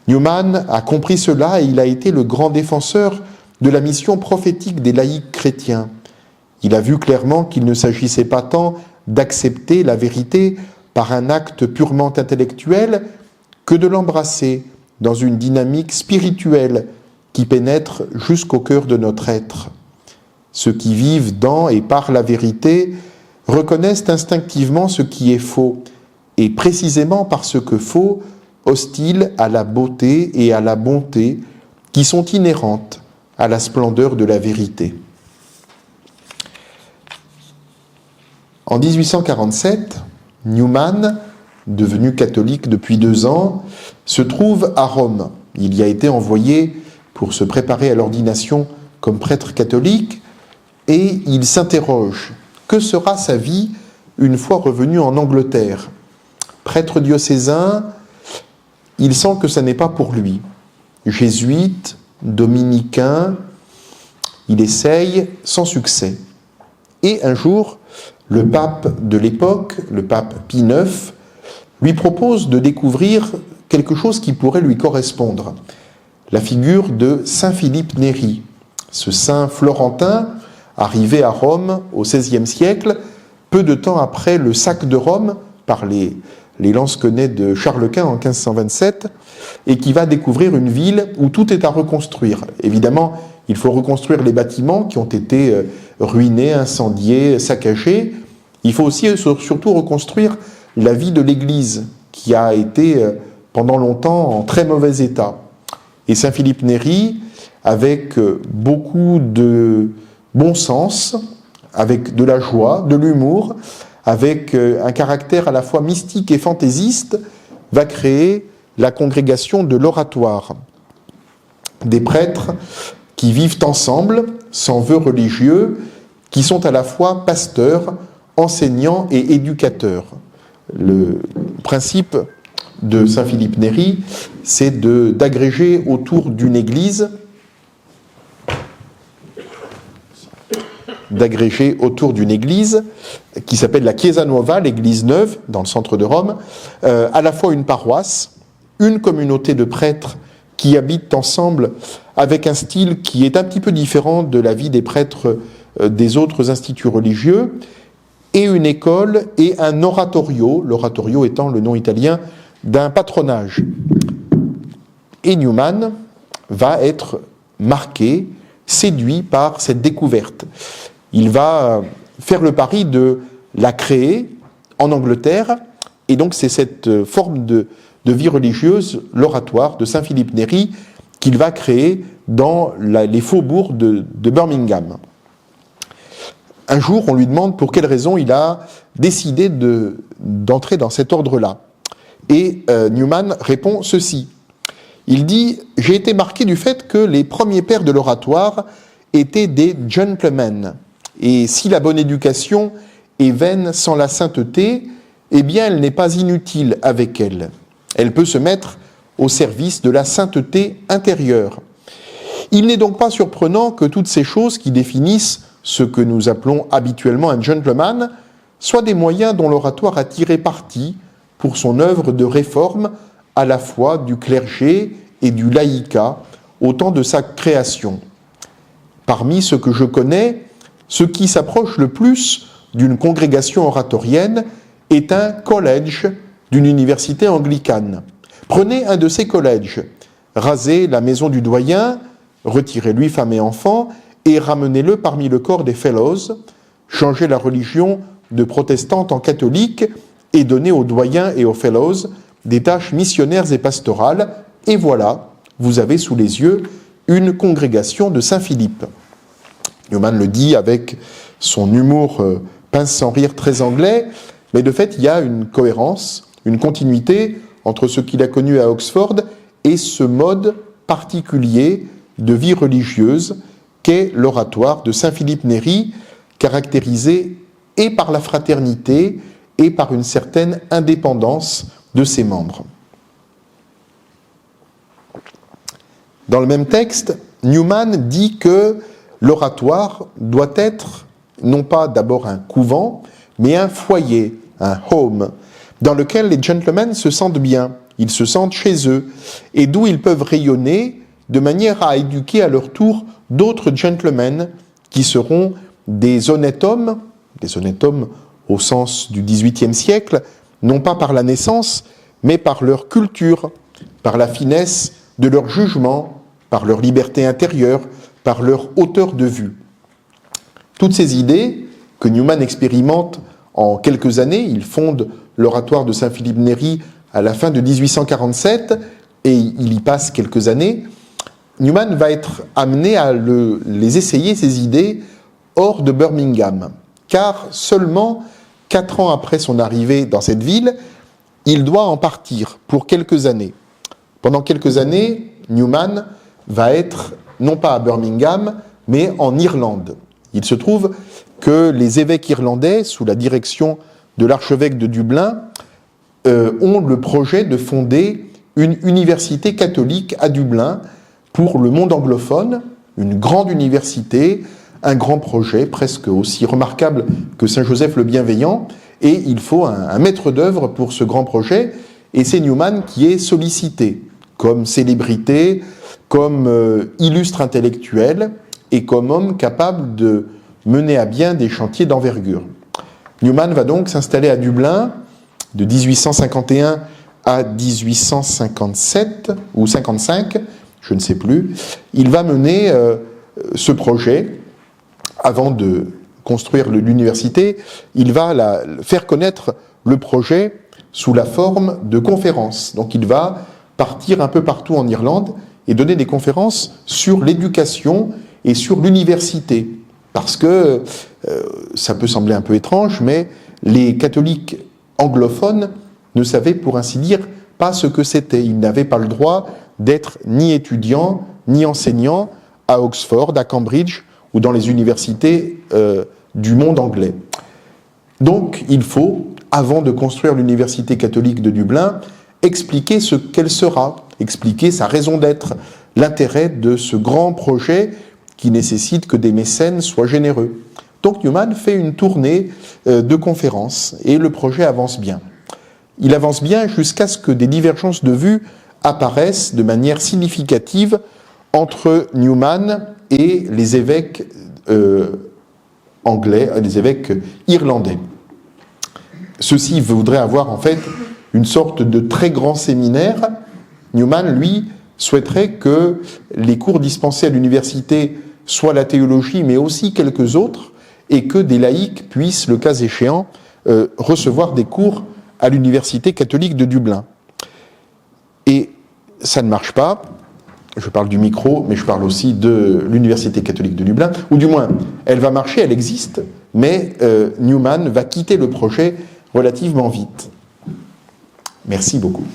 Newman a compris cela et il a été le grand défenseur de la mission prophétique des laïcs chrétiens. Il a vu clairement qu'il ne s'agissait pas tant d'accepter la vérité par un acte purement intellectuel que de l'embrasser dans une dynamique spirituelle qui pénètre jusqu'au cœur de notre être. Ceux qui vivent dans et par la vérité reconnaissent instinctivement ce qui est faux, et précisément parce que faux, hostile à la beauté et à la bonté qui sont inhérentes à la splendeur de la vérité. En 1847, Newman, devenu catholique depuis 2 ans, se trouve à Rome. Il y a été envoyé pour se préparer à l'ordination comme prêtre catholique et il s'interroge. Que sera sa vie une fois revenu en Angleterre ? Prêtre diocésain, il sent que ça n'est pas pour lui. Jésuite, dominicain, il essaye sans succès. Et un jour, le pape de l'époque, le pape Pie IX, lui propose de découvrir quelque chose qui pourrait lui correspondre. La figure de Saint Philippe Néri, ce saint florentin arrivé à Rome au XVIe siècle, peu de temps après le sac de Rome par les lansquenets de Charles Quint en 1527, et qui va découvrir une ville où tout est à reconstruire. Évidemment, il faut reconstruire les bâtiments qui ont été ruinés, incendiés, saccagés. Il faut aussi surtout reconstruire la vie de l'Église, qui a été pendant longtemps en très mauvais état. Et Saint Philippe Néri, avec beaucoup de bon sens, avec de la joie, de l'humour, avec un caractère à la fois mystique et fantaisiste, va créer la congrégation de l'Oratoire. Des prêtres qui vivent ensemble, sans vœux religieux, qui sont à la fois pasteurs, enseignants et éducateurs. Le principe de Saint Philippe Néri, c'est d'agréger autour d'une église, qui s'appelle la Chiesa Nuova, l'église neuve, dans le centre de Rome, à la fois une paroisse, une communauté de prêtres qui habitent ensemble avec un style qui est un petit peu différent de la vie des prêtres des autres instituts religieux, et une école et un oratorio, l'oratorio étant le nom italien d'un patronage. Et Newman va être marqué, séduit par cette découverte. Il va faire le pari de la créer en Angleterre, et donc c'est cette forme de vie religieuse, l'oratoire de Saint Philippe Néri, qu'il va créer dans les faubourgs de Birmingham. Un jour, on lui demande pour quelle raison il a décidé d'entrer dans cet ordre-là. Et Newman répond ceci. Il dit « J'ai été marqué du fait que les premiers pères de l'oratoire étaient des gentlemen. Et si la bonne éducation est vaine sans la sainteté, eh bien elle n'est pas inutile avec elle. Elle peut se mettre au service de la sainteté intérieure. Il n'est donc pas surprenant que toutes ces choses qui définissent ce que nous appelons habituellement un gentleman soient des moyens dont l'oratoire a tiré parti pour son œuvre de réforme à la fois du clergé et du laïcat au temps de sa création. Parmi ceux que je connais, ce qui s'approche le plus d'une congrégation oratorienne est un collège d'une université anglicane. Prenez un de ces collèges, rasez la maison du doyen, retirez-lui femme et enfants et ramenez-le parmi le corps des fellows, changez la religion de protestante en catholique et donnez aux doyens et aux fellows des tâches missionnaires et pastorales, et voilà, vous avez sous les yeux une congrégation de Saint-Philippe. Newman le dit avec son humour pince sans rire très anglais, mais de fait, il y a une cohérence, une continuité entre ce qu'il a connu à Oxford et ce mode particulier de vie religieuse qu'est l'oratoire de Saint Philippe Néri, caractérisé et par la fraternité et par une certaine indépendance de ses membres. Dans le même texte, Newman dit que l'oratoire doit être non pas d'abord un couvent, mais un foyer, un home, dans lequel les gentlemen se sentent bien, ils se sentent chez eux, et d'où ils peuvent rayonner de manière à éduquer à leur tour d'autres gentlemen qui seront des honnêtes hommes au sens du XVIIIe siècle, non pas par la naissance, mais par leur culture, par la finesse de leur jugement, par leur liberté intérieure, par leur hauteur de vue. Toutes ces idées que Newman expérimente en quelques années, il fonde l'oratoire de Saint-Philippe Néri à la fin de 1847, et il y passe quelques années, Newman va être amené à les essayer, ces idées, hors de Birmingham, car seulement 4 ans après son arrivée dans cette ville, il doit en partir pour quelques années. Pendant quelques années, Newman va être, non pas à Birmingham, mais en Irlande. Il se trouve que les évêques irlandais, sous la direction de l'archevêque de Dublin, ont le projet de fonder une université catholique à Dublin pour le monde anglophone, une grande université un grand projet, presque aussi remarquable que Saint Joseph le Bienveillant, et il faut un maître d'œuvre pour ce grand projet, et c'est Newman qui est sollicité comme célébrité, comme illustre intellectuel, et comme homme capable de mener à bien des chantiers d'envergure. Newman va donc s'installer à Dublin de 1851 à 1857 ou 55, je ne sais plus. Il va mener ce projet avant de construire l'université. Il va faire connaître le projet sous la forme de conférences. Donc il va partir un peu partout en Irlande et donner des conférences sur l'éducation et sur l'université. Parce que ça peut sembler un peu étrange, mais les catholiques anglophones ne savaient, pour ainsi dire, pas ce que c'était. Ils n'avaient pas le droit d'être ni étudiants, ni enseignants à Oxford, à Cambridge ou dans les universités du monde anglais. Donc, il faut, avant de construire l'université catholique de Dublin, expliquer ce qu'elle sera, expliquer sa raison d'être, l'intérêt de ce grand projet qui nécessite que des mécènes soient généreux. Donc Newman fait une tournée de conférences et le projet avance bien. Il avance bien jusqu'à ce que des divergences de vues apparaissent de manière significative entre Newman et les évêques anglais, les évêques irlandais. Ceux-ci voudraient avoir en fait une sorte de très grand séminaire. Newman, lui, souhaiterait que les cours dispensés à l'université soient la théologie, mais aussi quelques autres, et que des laïcs puissent, le cas échéant, recevoir des cours à l'université catholique de Dublin. Et ça ne marche pas. Je parle du micro, mais je parle aussi de l'université catholique de Dublin, ou du moins, elle va marcher, elle existe, mais Newman va quitter le projet relativement vite. Merci beaucoup.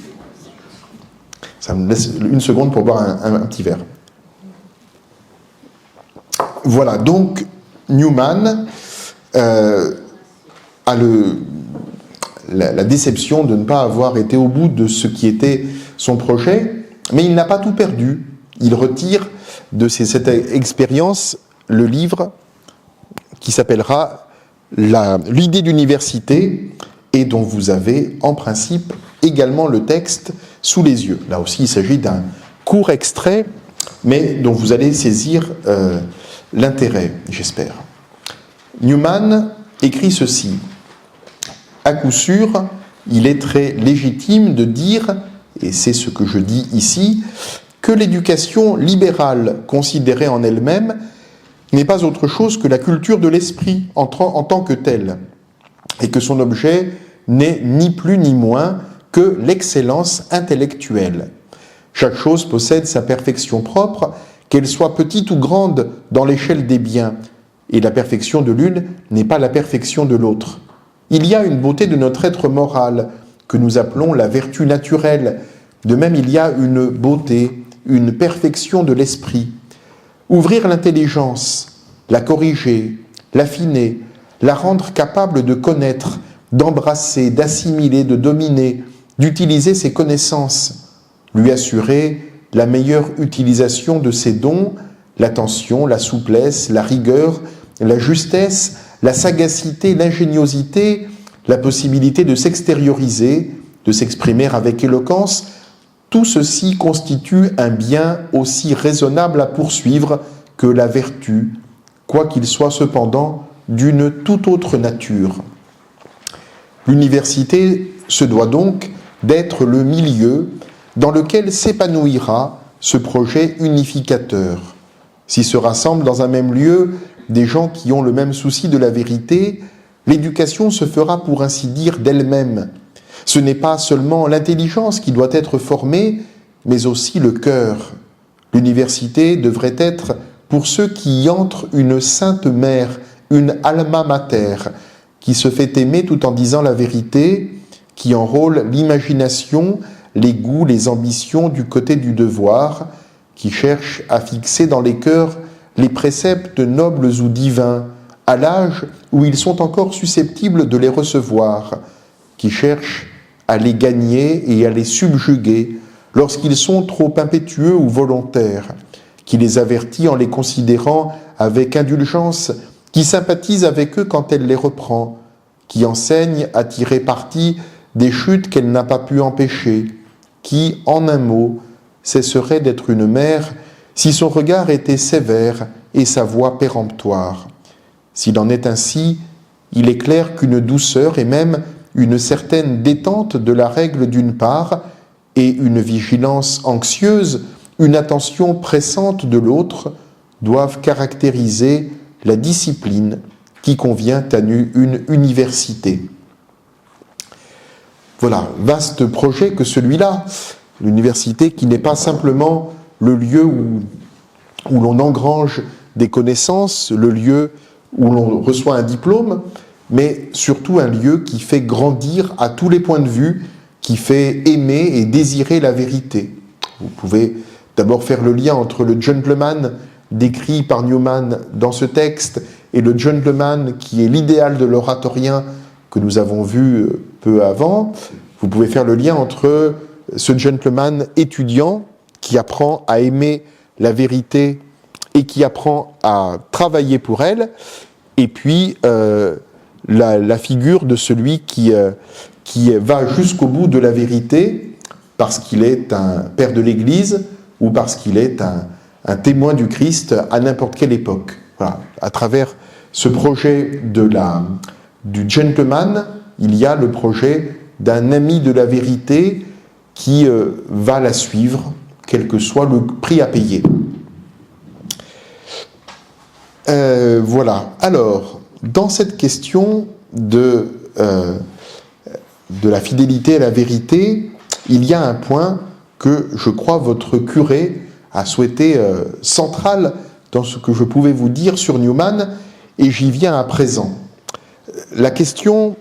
Ça me laisse une seconde pour boire un petit verre. Voilà, donc Newman a la déception de ne pas avoir été au bout de ce qui était son projet, mais il n'a pas tout perdu. Il retire de cette expérience le livre qui s'appellera L'idée d'université et dont vous avez en principe également le texte sous les yeux. Là aussi, il s'agit d'un court extrait, mais dont vous allez saisir l'intérêt, j'espère. Newman écrit ceci. À coup sûr, il est très légitime de dire, et c'est ce que je dis ici, que l'éducation libérale considérée en elle-même n'est pas autre chose que la culture de l'esprit en tant que telle, et que son objet n'est ni plus ni moins que l'excellence intellectuelle. Chaque chose possède sa perfection propre, qu'elle soit petite ou grande dans l'échelle des biens, et la perfection de l'une n'est pas la perfection de l'autre. Il y a une beauté de notre être moral, que nous appelons la vertu naturelle. De même, il y a une beauté, une perfection de l'esprit. Ouvrir l'intelligence, la corriger, l'affiner, la rendre capable de connaître, d'embrasser, d'assimiler, de dominer, d'utiliser ses connaissances, lui assurer la meilleure utilisation de ses dons, l'attention, la souplesse, la rigueur, la justesse, la sagacité, l'ingéniosité, la possibilité de s'extérioriser, de s'exprimer avec éloquence, tout ceci constitue un bien aussi raisonnable à poursuivre que la vertu, quoiqu'il soit cependant d'une toute autre nature. L'université se doit donc d'être le milieu dans lequel s'épanouira ce projet unificateur. S'y se rassemblent dans un même lieu des gens qui ont le même souci de la vérité, l'éducation se fera pour ainsi dire d'elle-même. Ce n'est pas seulement l'intelligence qui doit être formée, mais aussi le cœur. L'université devrait être, pour ceux qui y entrent, une sainte mère, une alma mater, qui se fait aimer tout en disant la vérité, qui enrôle l'imagination, les goûts, les ambitions du côté du devoir, qui cherche à fixer dans les cœurs les préceptes nobles ou divins, à l'âge où ils sont encore susceptibles de les recevoir, qui cherche à les gagner et à les subjuguer lorsqu'ils sont trop impétueux ou volontaires, qui les avertit en les considérant avec indulgence, qui sympathise avec eux quand elle les reprend, qui enseigne à tirer parti des chutes qu'elle n'a pas pu empêcher, qui, en un mot, cesserait d'être une mère si son regard était sévère et sa voix péremptoire. S'il en est ainsi, il est clair qu'une douceur et même une certaine détente de la règle d'une part et une vigilance anxieuse, une attention pressante de l'autre doivent caractériser la discipline qui convient à une université. Voilà, vaste projet que celui-là, l'université qui n'est pas simplement le lieu où l'on engrange des connaissances, le lieu où l'on reçoit un diplôme, mais surtout un lieu qui fait grandir à tous les points de vue, qui fait aimer et désirer la vérité. Vous pouvez d'abord faire le lien entre le gentleman décrit par Newman dans ce texte et le gentleman qui est l'idéal de l'oratorien que nous avons vu peu avant. Vous pouvez faire le lien entre ce gentleman étudiant qui apprend à aimer la vérité et qui apprend à travailler pour elle, et puis la figure de celui qui va jusqu'au bout de la vérité parce qu'il est un père de l'Église ou parce qu'il est un témoin du Christ à n'importe quelle époque. Voilà. À travers ce projet du gentleman, il y a le projet d'un ami de la vérité qui va la suivre, quel que soit le prix à payer. Voilà. Alors, dans cette question de la fidélité à la vérité, il y a un point que je crois votre curé a souhaité central dans ce que je pouvais vous dire sur Newman, et j'y viens à présent. La question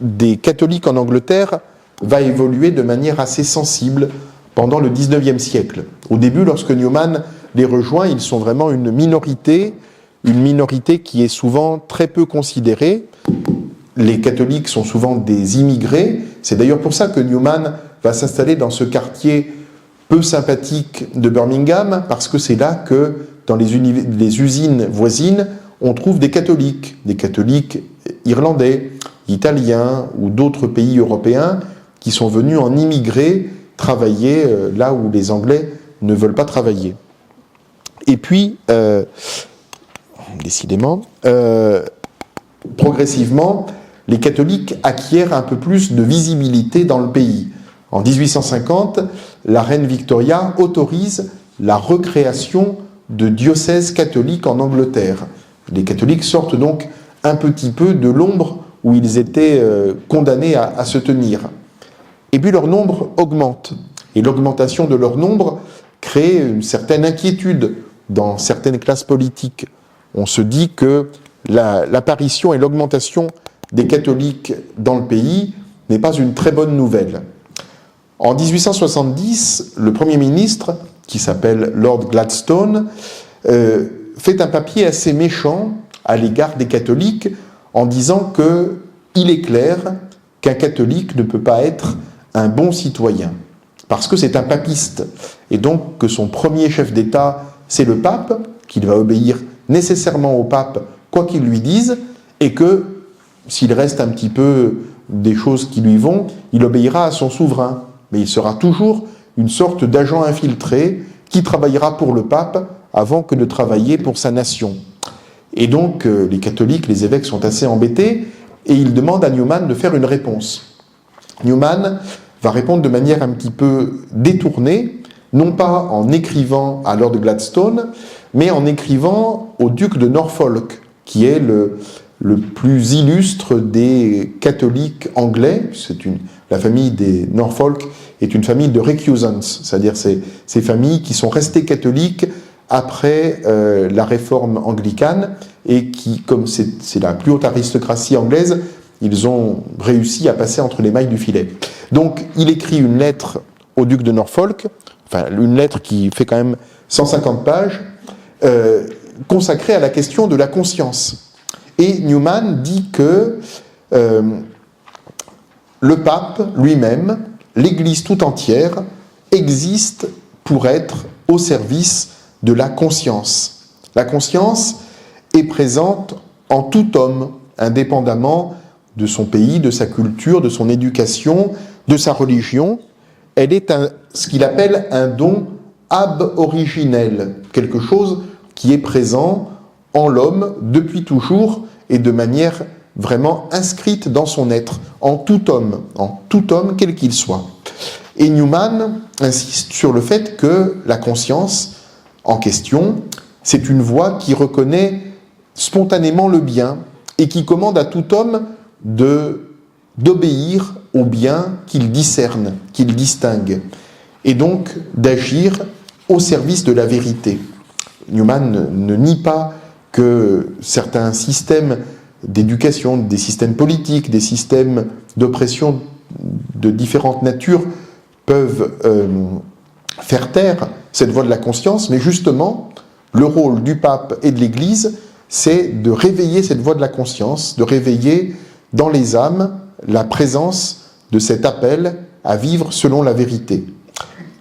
des catholiques en Angleterre va évoluer de manière assez sensible pendant le XIXe siècle. Au début, lorsque Newman les rejoint, ils sont vraiment une minorité qui est souvent très peu considérée. Les catholiques sont souvent des immigrés. C'est d'ailleurs pour ça que Newman va s'installer dans ce quartier peu sympathique de Birmingham, parce que c'est là que, dans les usines voisines, on trouve des catholiques irlandais, italiens ou d'autres pays européens qui sont venus en immigrés travailler là où les Anglais ne veulent pas travailler. Et puis, décidément, progressivement, les catholiques acquièrent un peu plus de visibilité dans le pays. En 1850, la reine Victoria autorise la recréation de diocèses catholiques en Angleterre. Les catholiques sortent donc un petit peu de l'ombre où ils étaient condamnés à se tenir. Et puis leur nombre augmente. Et l'augmentation de leur nombre crée une certaine inquiétude dans certaines classes politiques. On se dit que l'apparition et l'augmentation des catholiques dans le pays n'est pas une très bonne nouvelle. En 1870, le Premier ministre, qui s'appelle Lord Gladstone, fait un papier assez méchant à l'égard des catholiques en disant qu'il est clair qu'un catholique ne peut pas être un bon citoyen, parce que c'est un papiste, et donc que son premier chef d'État, c'est le pape, qu'il va obéir nécessairement au pape, quoi qu'il lui dise, et que, s'il reste un petit peu des choses qui lui vont, il obéira à son souverain. Mais il sera toujours une sorte d'agent infiltré qui travaillera pour le pape avant que de travailler pour sa nation. Et donc, les catholiques, les évêques sont assez embêtés, et ils demandent à Newman de faire une réponse. Newman va répondre de manière un petit peu détournée, non pas en écrivant à Lord Gladstone, mais en écrivant au duc de Norfolk, qui est le plus illustre des catholiques anglais. La famille des Norfolk est une famille de recusants, c'est-à-dire ces familles qui sont restées catholiques après la réforme anglicane et qui, comme c'est la plus haute aristocratie anglaise, ils ont réussi à passer entre les mailles du filet. Donc, il écrit une lettre au duc de Norfolk, enfin une lettre qui fait quand même 150 pages, consacrée à la question de la conscience. Et Newman dit que le pape lui-même, l'Église tout entière, existe pour être au service de la conscience. La conscience, est présente en tout homme, indépendamment de son pays, de sa culture, de son éducation, de sa religion. Elle est ce qu'il appelle un don ab-originel, quelque chose qui est présent en l'homme depuis toujours et de manière vraiment inscrite dans son être, en tout homme quel qu'il soit. Et Newman insiste sur le fait que la conscience en question, c'est une voix qui reconnaît spontanément le bien et qui commande à tout homme d'obéir au bien qu'il discerne, qu'il distingue, et donc d'agir au service de la vérité. Newman ne nie pas que certains systèmes d'éducation, des systèmes politiques, des systèmes d'oppression de différentes natures peuvent faire taire cette voix de la conscience, mais justement, le rôle du pape et de l'Église, c'est de réveiller cette voix de la conscience, de réveiller dans les âmes la présence de cet appel à vivre selon la vérité.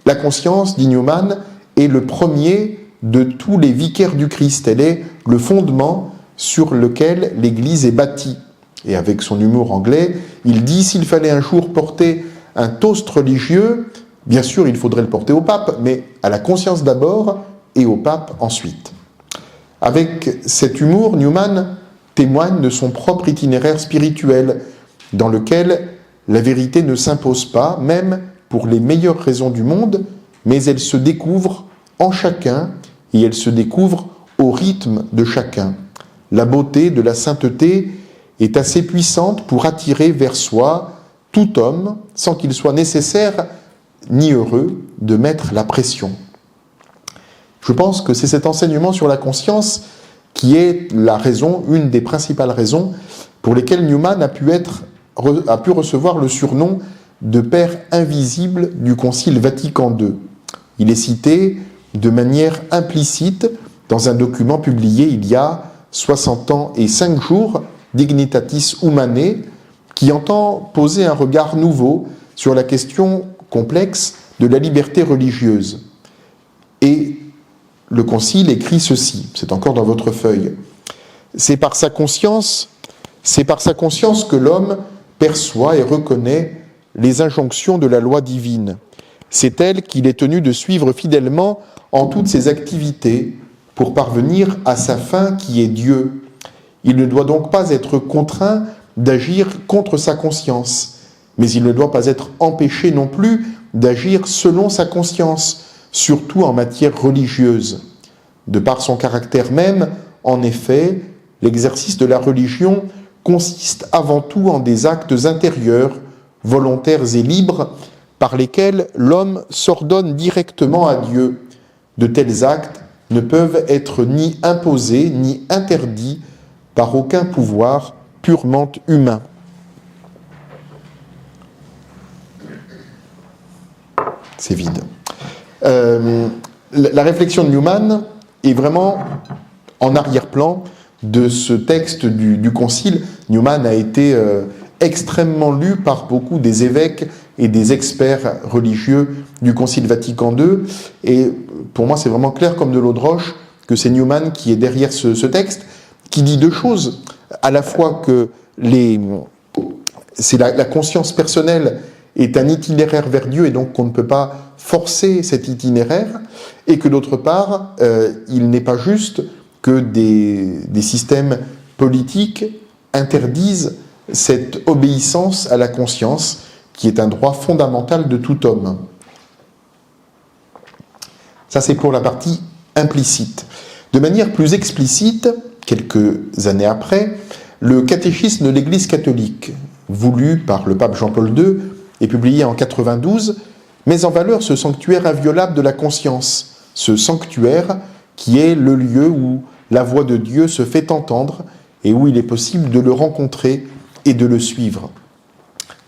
La conscience, dit Newman, est le premier de tous les vicaires du Christ. Elle est le fondement sur lequel l'Église est bâtie. Et avec son humour anglais, il dit, s'il fallait un jour porter un toast religieux, bien sûr, il faudrait le porter au pape, mais à la conscience d'abord et au pape ensuite. Avec cet humour, Newman témoigne de son propre itinéraire spirituel, dans lequel la vérité ne s'impose pas, même pour les meilleures raisons du monde, mais elle se découvre en chacun et elle se découvre au rythme de chacun. La beauté de la sainteté est assez puissante pour attirer vers soi tout homme, sans qu'il soit nécessaire ni heureux de mettre la pression. Je pense que c'est cet enseignement sur la conscience qui est la raison, une des principales raisons pour lesquelles Newman a pu recevoir le surnom de Père invisible du Concile Vatican II. Il est cité de manière implicite dans un document publié il y a 60 ans et 5 jours, Dignitatis Humanae, qui entend poser un regard nouveau sur la question complexe de la liberté religieuse. Et le Concile écrit ceci, c'est encore dans votre feuille. C'est par sa conscience que l'homme perçoit et reconnaît les injonctions de la loi divine. C'est elle qu'il est tenu de suivre fidèlement en toutes ses activités pour parvenir à sa fin qui est Dieu. Il ne doit donc pas être contraint d'agir contre sa conscience, mais il ne doit pas être empêché non plus d'agir selon sa conscience, surtout en matière religieuse. De par son caractère même, en effet, l'exercice de la religion consiste avant tout en des actes intérieurs, volontaires et libres, par lesquels l'homme s'ordonne directement à Dieu. De tels actes ne peuvent être ni imposés ni interdits par aucun pouvoir purement humain. C'est vide. La réflexion de Newman est vraiment en arrière-plan de ce texte du Concile. Newman a été extrêmement lu par beaucoup des évêques et des experts religieux du Concile Vatican II. Et pour moi, c'est vraiment clair comme de l'eau de roche que c'est Newman qui est derrière ce texte, qui dit deux choses. À la fois que la conscience personnelle est un itinéraire vers Dieu et donc qu'on ne peut pas forcer cet itinéraire, et que d'autre part, il n'est pas juste que des systèmes politiques interdisent cette obéissance à la conscience, qui est un droit fondamental de tout homme. Ça, c'est pour la partie implicite. De manière plus explicite, quelques années après, le catéchisme de l'Église catholique, voulu par le pape Jean-Paul II et publié en 92, met en valeur ce sanctuaire inviolable de la conscience, ce sanctuaire qui est le lieu où la voix de Dieu se fait entendre et où il est possible de le rencontrer et de le suivre.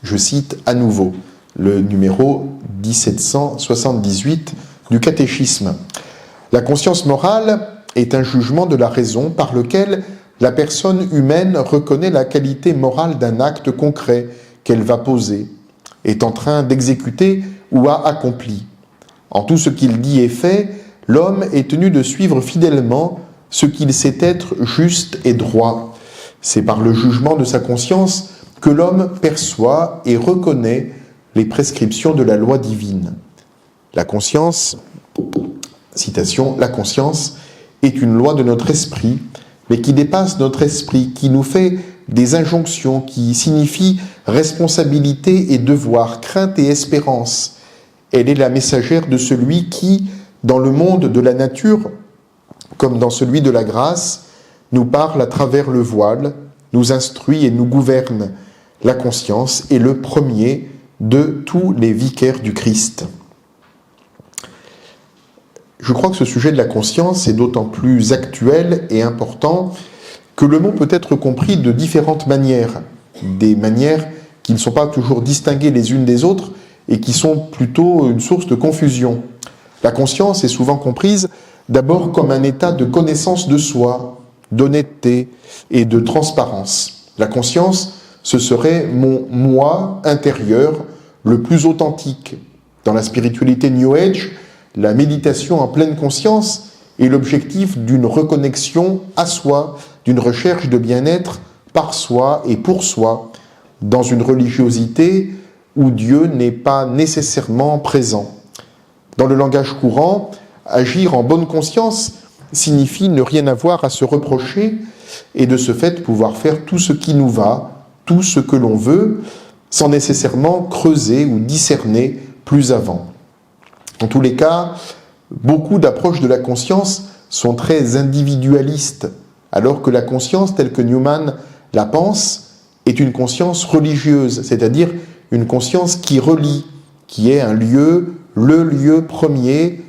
Je cite à nouveau le numéro 1778 du catéchisme. La conscience morale est un jugement de la raison par lequel la personne humaine reconnaît la qualité morale d'un acte concret qu'elle va poser, est en train d'exécuter ou a accompli. En tout ce qu'il dit et fait, l'homme est tenu de suivre fidèlement ce qu'il sait être juste et droit. C'est par le jugement de sa conscience que l'homme perçoit et reconnaît les prescriptions de la loi divine. La conscience, citation, la conscience est une loi de notre esprit, mais qui dépasse notre esprit, qui nous fait des injonctions, qui signifient responsabilité et devoir, crainte et espérance. Elle est la messagère de celui qui, dans le monde de la nature, comme dans celui de la grâce, nous parle à travers le voile, nous instruit et nous gouverne. La conscience est le premier de tous les vicaires du Christ. Je crois que ce sujet de la conscience est d'autant plus actuel et important que le mot peut être compris de différentes manières, des manières qui ne sont pas toujours distinguées les unes des autres et qui sont plutôt une source de confusion. La conscience est souvent comprise d'abord comme un état de connaissance de soi, d'honnêteté et de transparence. La conscience, ce serait mon moi intérieur le plus authentique. Dans la spiritualité New Age, la méditation en pleine conscience est l'objectif d'une reconnexion à soi, d'une recherche de bien-être par soi et pour soi, dans une religiosité où Dieu n'est pas nécessairement présent. Dans le langage courant, agir en bonne conscience signifie ne rien avoir à se reprocher et de ce fait pouvoir faire tout ce qui nous va, tout ce que l'on veut, sans nécessairement creuser ou discerner plus avant. En tous les cas, beaucoup d'approches de la conscience sont très individualistes, alors que la conscience, telle que Newman la pense, est une conscience religieuse, c'est-à-dire une conscience qui relie, qui est un lieu, le lieu premier,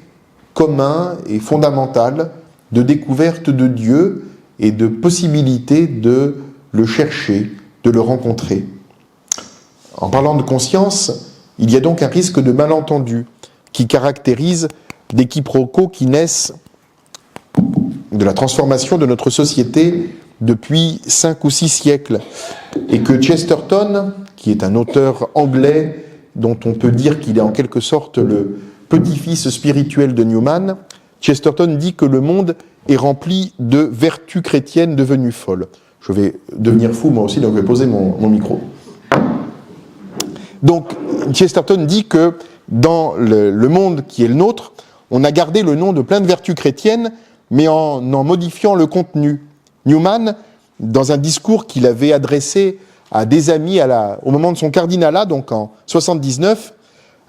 commun et fondamental de découverte de Dieu et de possibilité de le chercher, de le rencontrer. En parlant de conscience, il y a donc un risque de malentendu qui caractérise des quiproquos qui naissent de la transformation de notre société depuis 5 ou 6 siècles, et que Chesterton, qui est un auteur anglais dont on peut dire qu'il est en quelque sorte le petit-fils spirituel de Newman, Chesterton dit que le monde est rempli de vertus chrétiennes devenues folles. Je vais devenir fou moi aussi, donc je vais poser mon micro. Donc Chesterton dit que dans le monde qui est le nôtre, on a gardé le nom de plein de vertus chrétiennes, mais en modifiant le contenu. Newman, dans un discours qu'il avait adressé à des amis au moment de son cardinalat, donc en 79,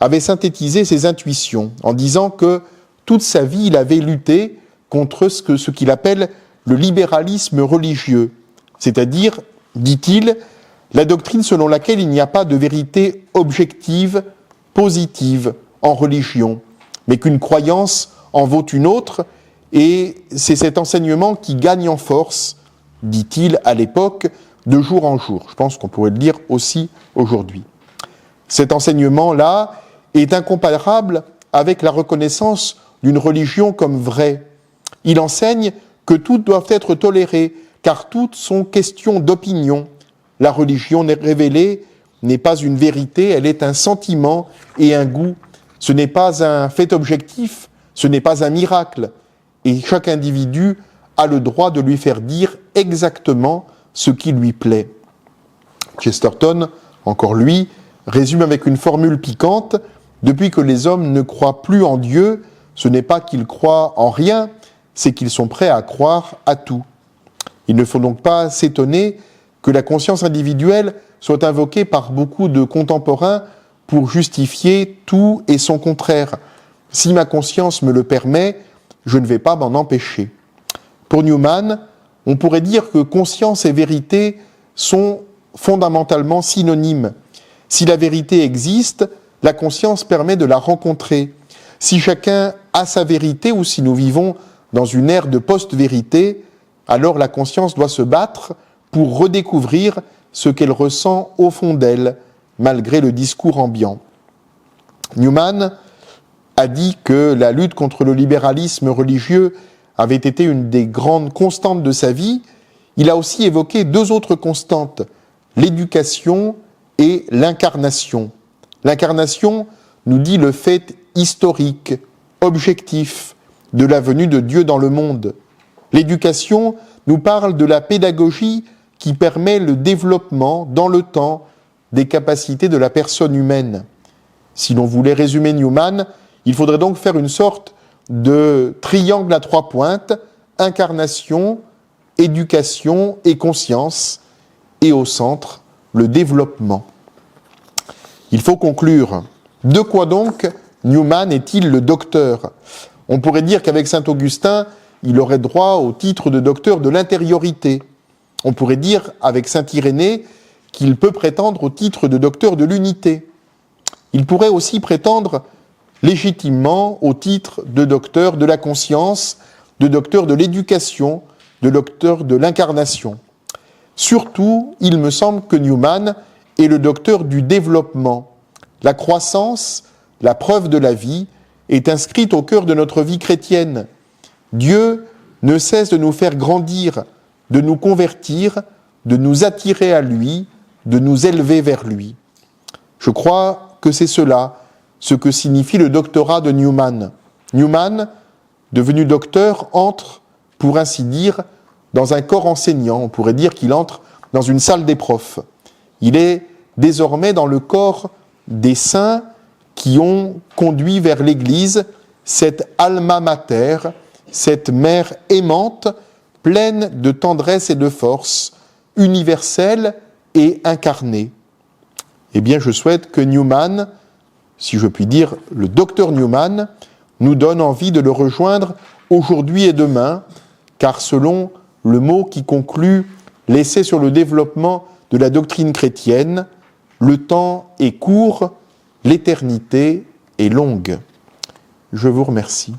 avait synthétisé ses intuitions en disant que toute sa vie, il avait lutté contre ce qu'il appelle le libéralisme religieux, c'est-à-dire, dit-il, la doctrine selon laquelle il n'y a pas de vérité objective, positive en religion, mais qu'une croyance en vaut une autre, et c'est cet enseignement qui gagne en force, dit-il à l'époque, de jour en jour. Je pense qu'on pourrait le dire aussi aujourd'hui. Cet enseignement-là est incomparable avec la reconnaissance d'une religion comme vraie. Il enseigne que toutes doivent être tolérées, car toutes sont questions d'opinion. La religion révélée n'est pas une vérité, elle est un sentiment et un goût. Ce n'est pas un fait objectif, ce n'est pas un miracle. Et chaque individu a le droit de lui faire dire exactement ce qui lui plaît. Chesterton, encore lui, résume avec une formule piquante: depuis que les hommes ne croient plus en Dieu, ce n'est pas qu'ils croient en rien, c'est qu'ils sont prêts à croire à tout. Il ne faut donc pas s'étonner que la conscience individuelle soit invoquée par beaucoup de contemporains pour justifier tout et son contraire. Si ma conscience me le permet, je ne vais pas m'en empêcher. Pour Newman, on pourrait dire que conscience et vérité sont fondamentalement synonymes. Si la vérité existe, la conscience permet de la rencontrer. Si chacun a sa vérité ou si nous vivons dans une ère de post-vérité, alors la conscience doit se battre pour redécouvrir ce qu'elle ressent au fond d'elle, malgré le discours ambiant. Newman a dit que la lutte contre le libéralisme religieux avait été une des grandes constantes de sa vie. Il a aussi évoqué 2 autres constantes, l'éducation et l'incarnation. L'incarnation nous dit le fait historique, objectif, de la venue de Dieu dans le monde. L'éducation nous parle de la pédagogie qui permet le développement dans le temps des capacités de la personne humaine. Si l'on voulait résumer Newman, il faudrait donc faire une sorte de triangle à 3 pointes, incarnation, éducation et conscience, et au centre, le développement. Il faut conclure. De quoi donc Newman est-il le docteur ? On pourrait dire qu'avec saint Augustin, il aurait droit au titre de docteur de l'intériorité. On pourrait dire, avec saint Irénée, qu'il peut prétendre au titre de docteur de l'unité. Il pourrait aussi prétendre légitimement au titre de docteur de la conscience, de docteur de l'éducation, de docteur de l'incarnation. Surtout, il me semble que Newman est le docteur du développement. La croissance, la preuve de la vie, est inscrite au cœur de notre vie chrétienne. Dieu ne cesse de nous faire grandir, de nous convertir, de nous attirer à lui, de nous élever vers lui. Je crois que c'est cela, ce que signifie le doctorat de Newman. Newman, devenu docteur, entre, pour ainsi dire, dans un corps enseignant. On pourrait dire qu'il entre dans une salle des profs. Il est désormais dans le corps des saints qui ont conduit vers l'Église cette alma mater, cette mère aimante, pleine de tendresse et de force, universelle et incarnée. Eh bien, je souhaite que Newman, si je puis dire le docteur Newman, nous donne envie de le rejoindre aujourd'hui et demain, car selon le mot qui conclut l'essai sur le développement de la doctrine chrétienne, le temps est court, l'éternité est longue. Je vous remercie.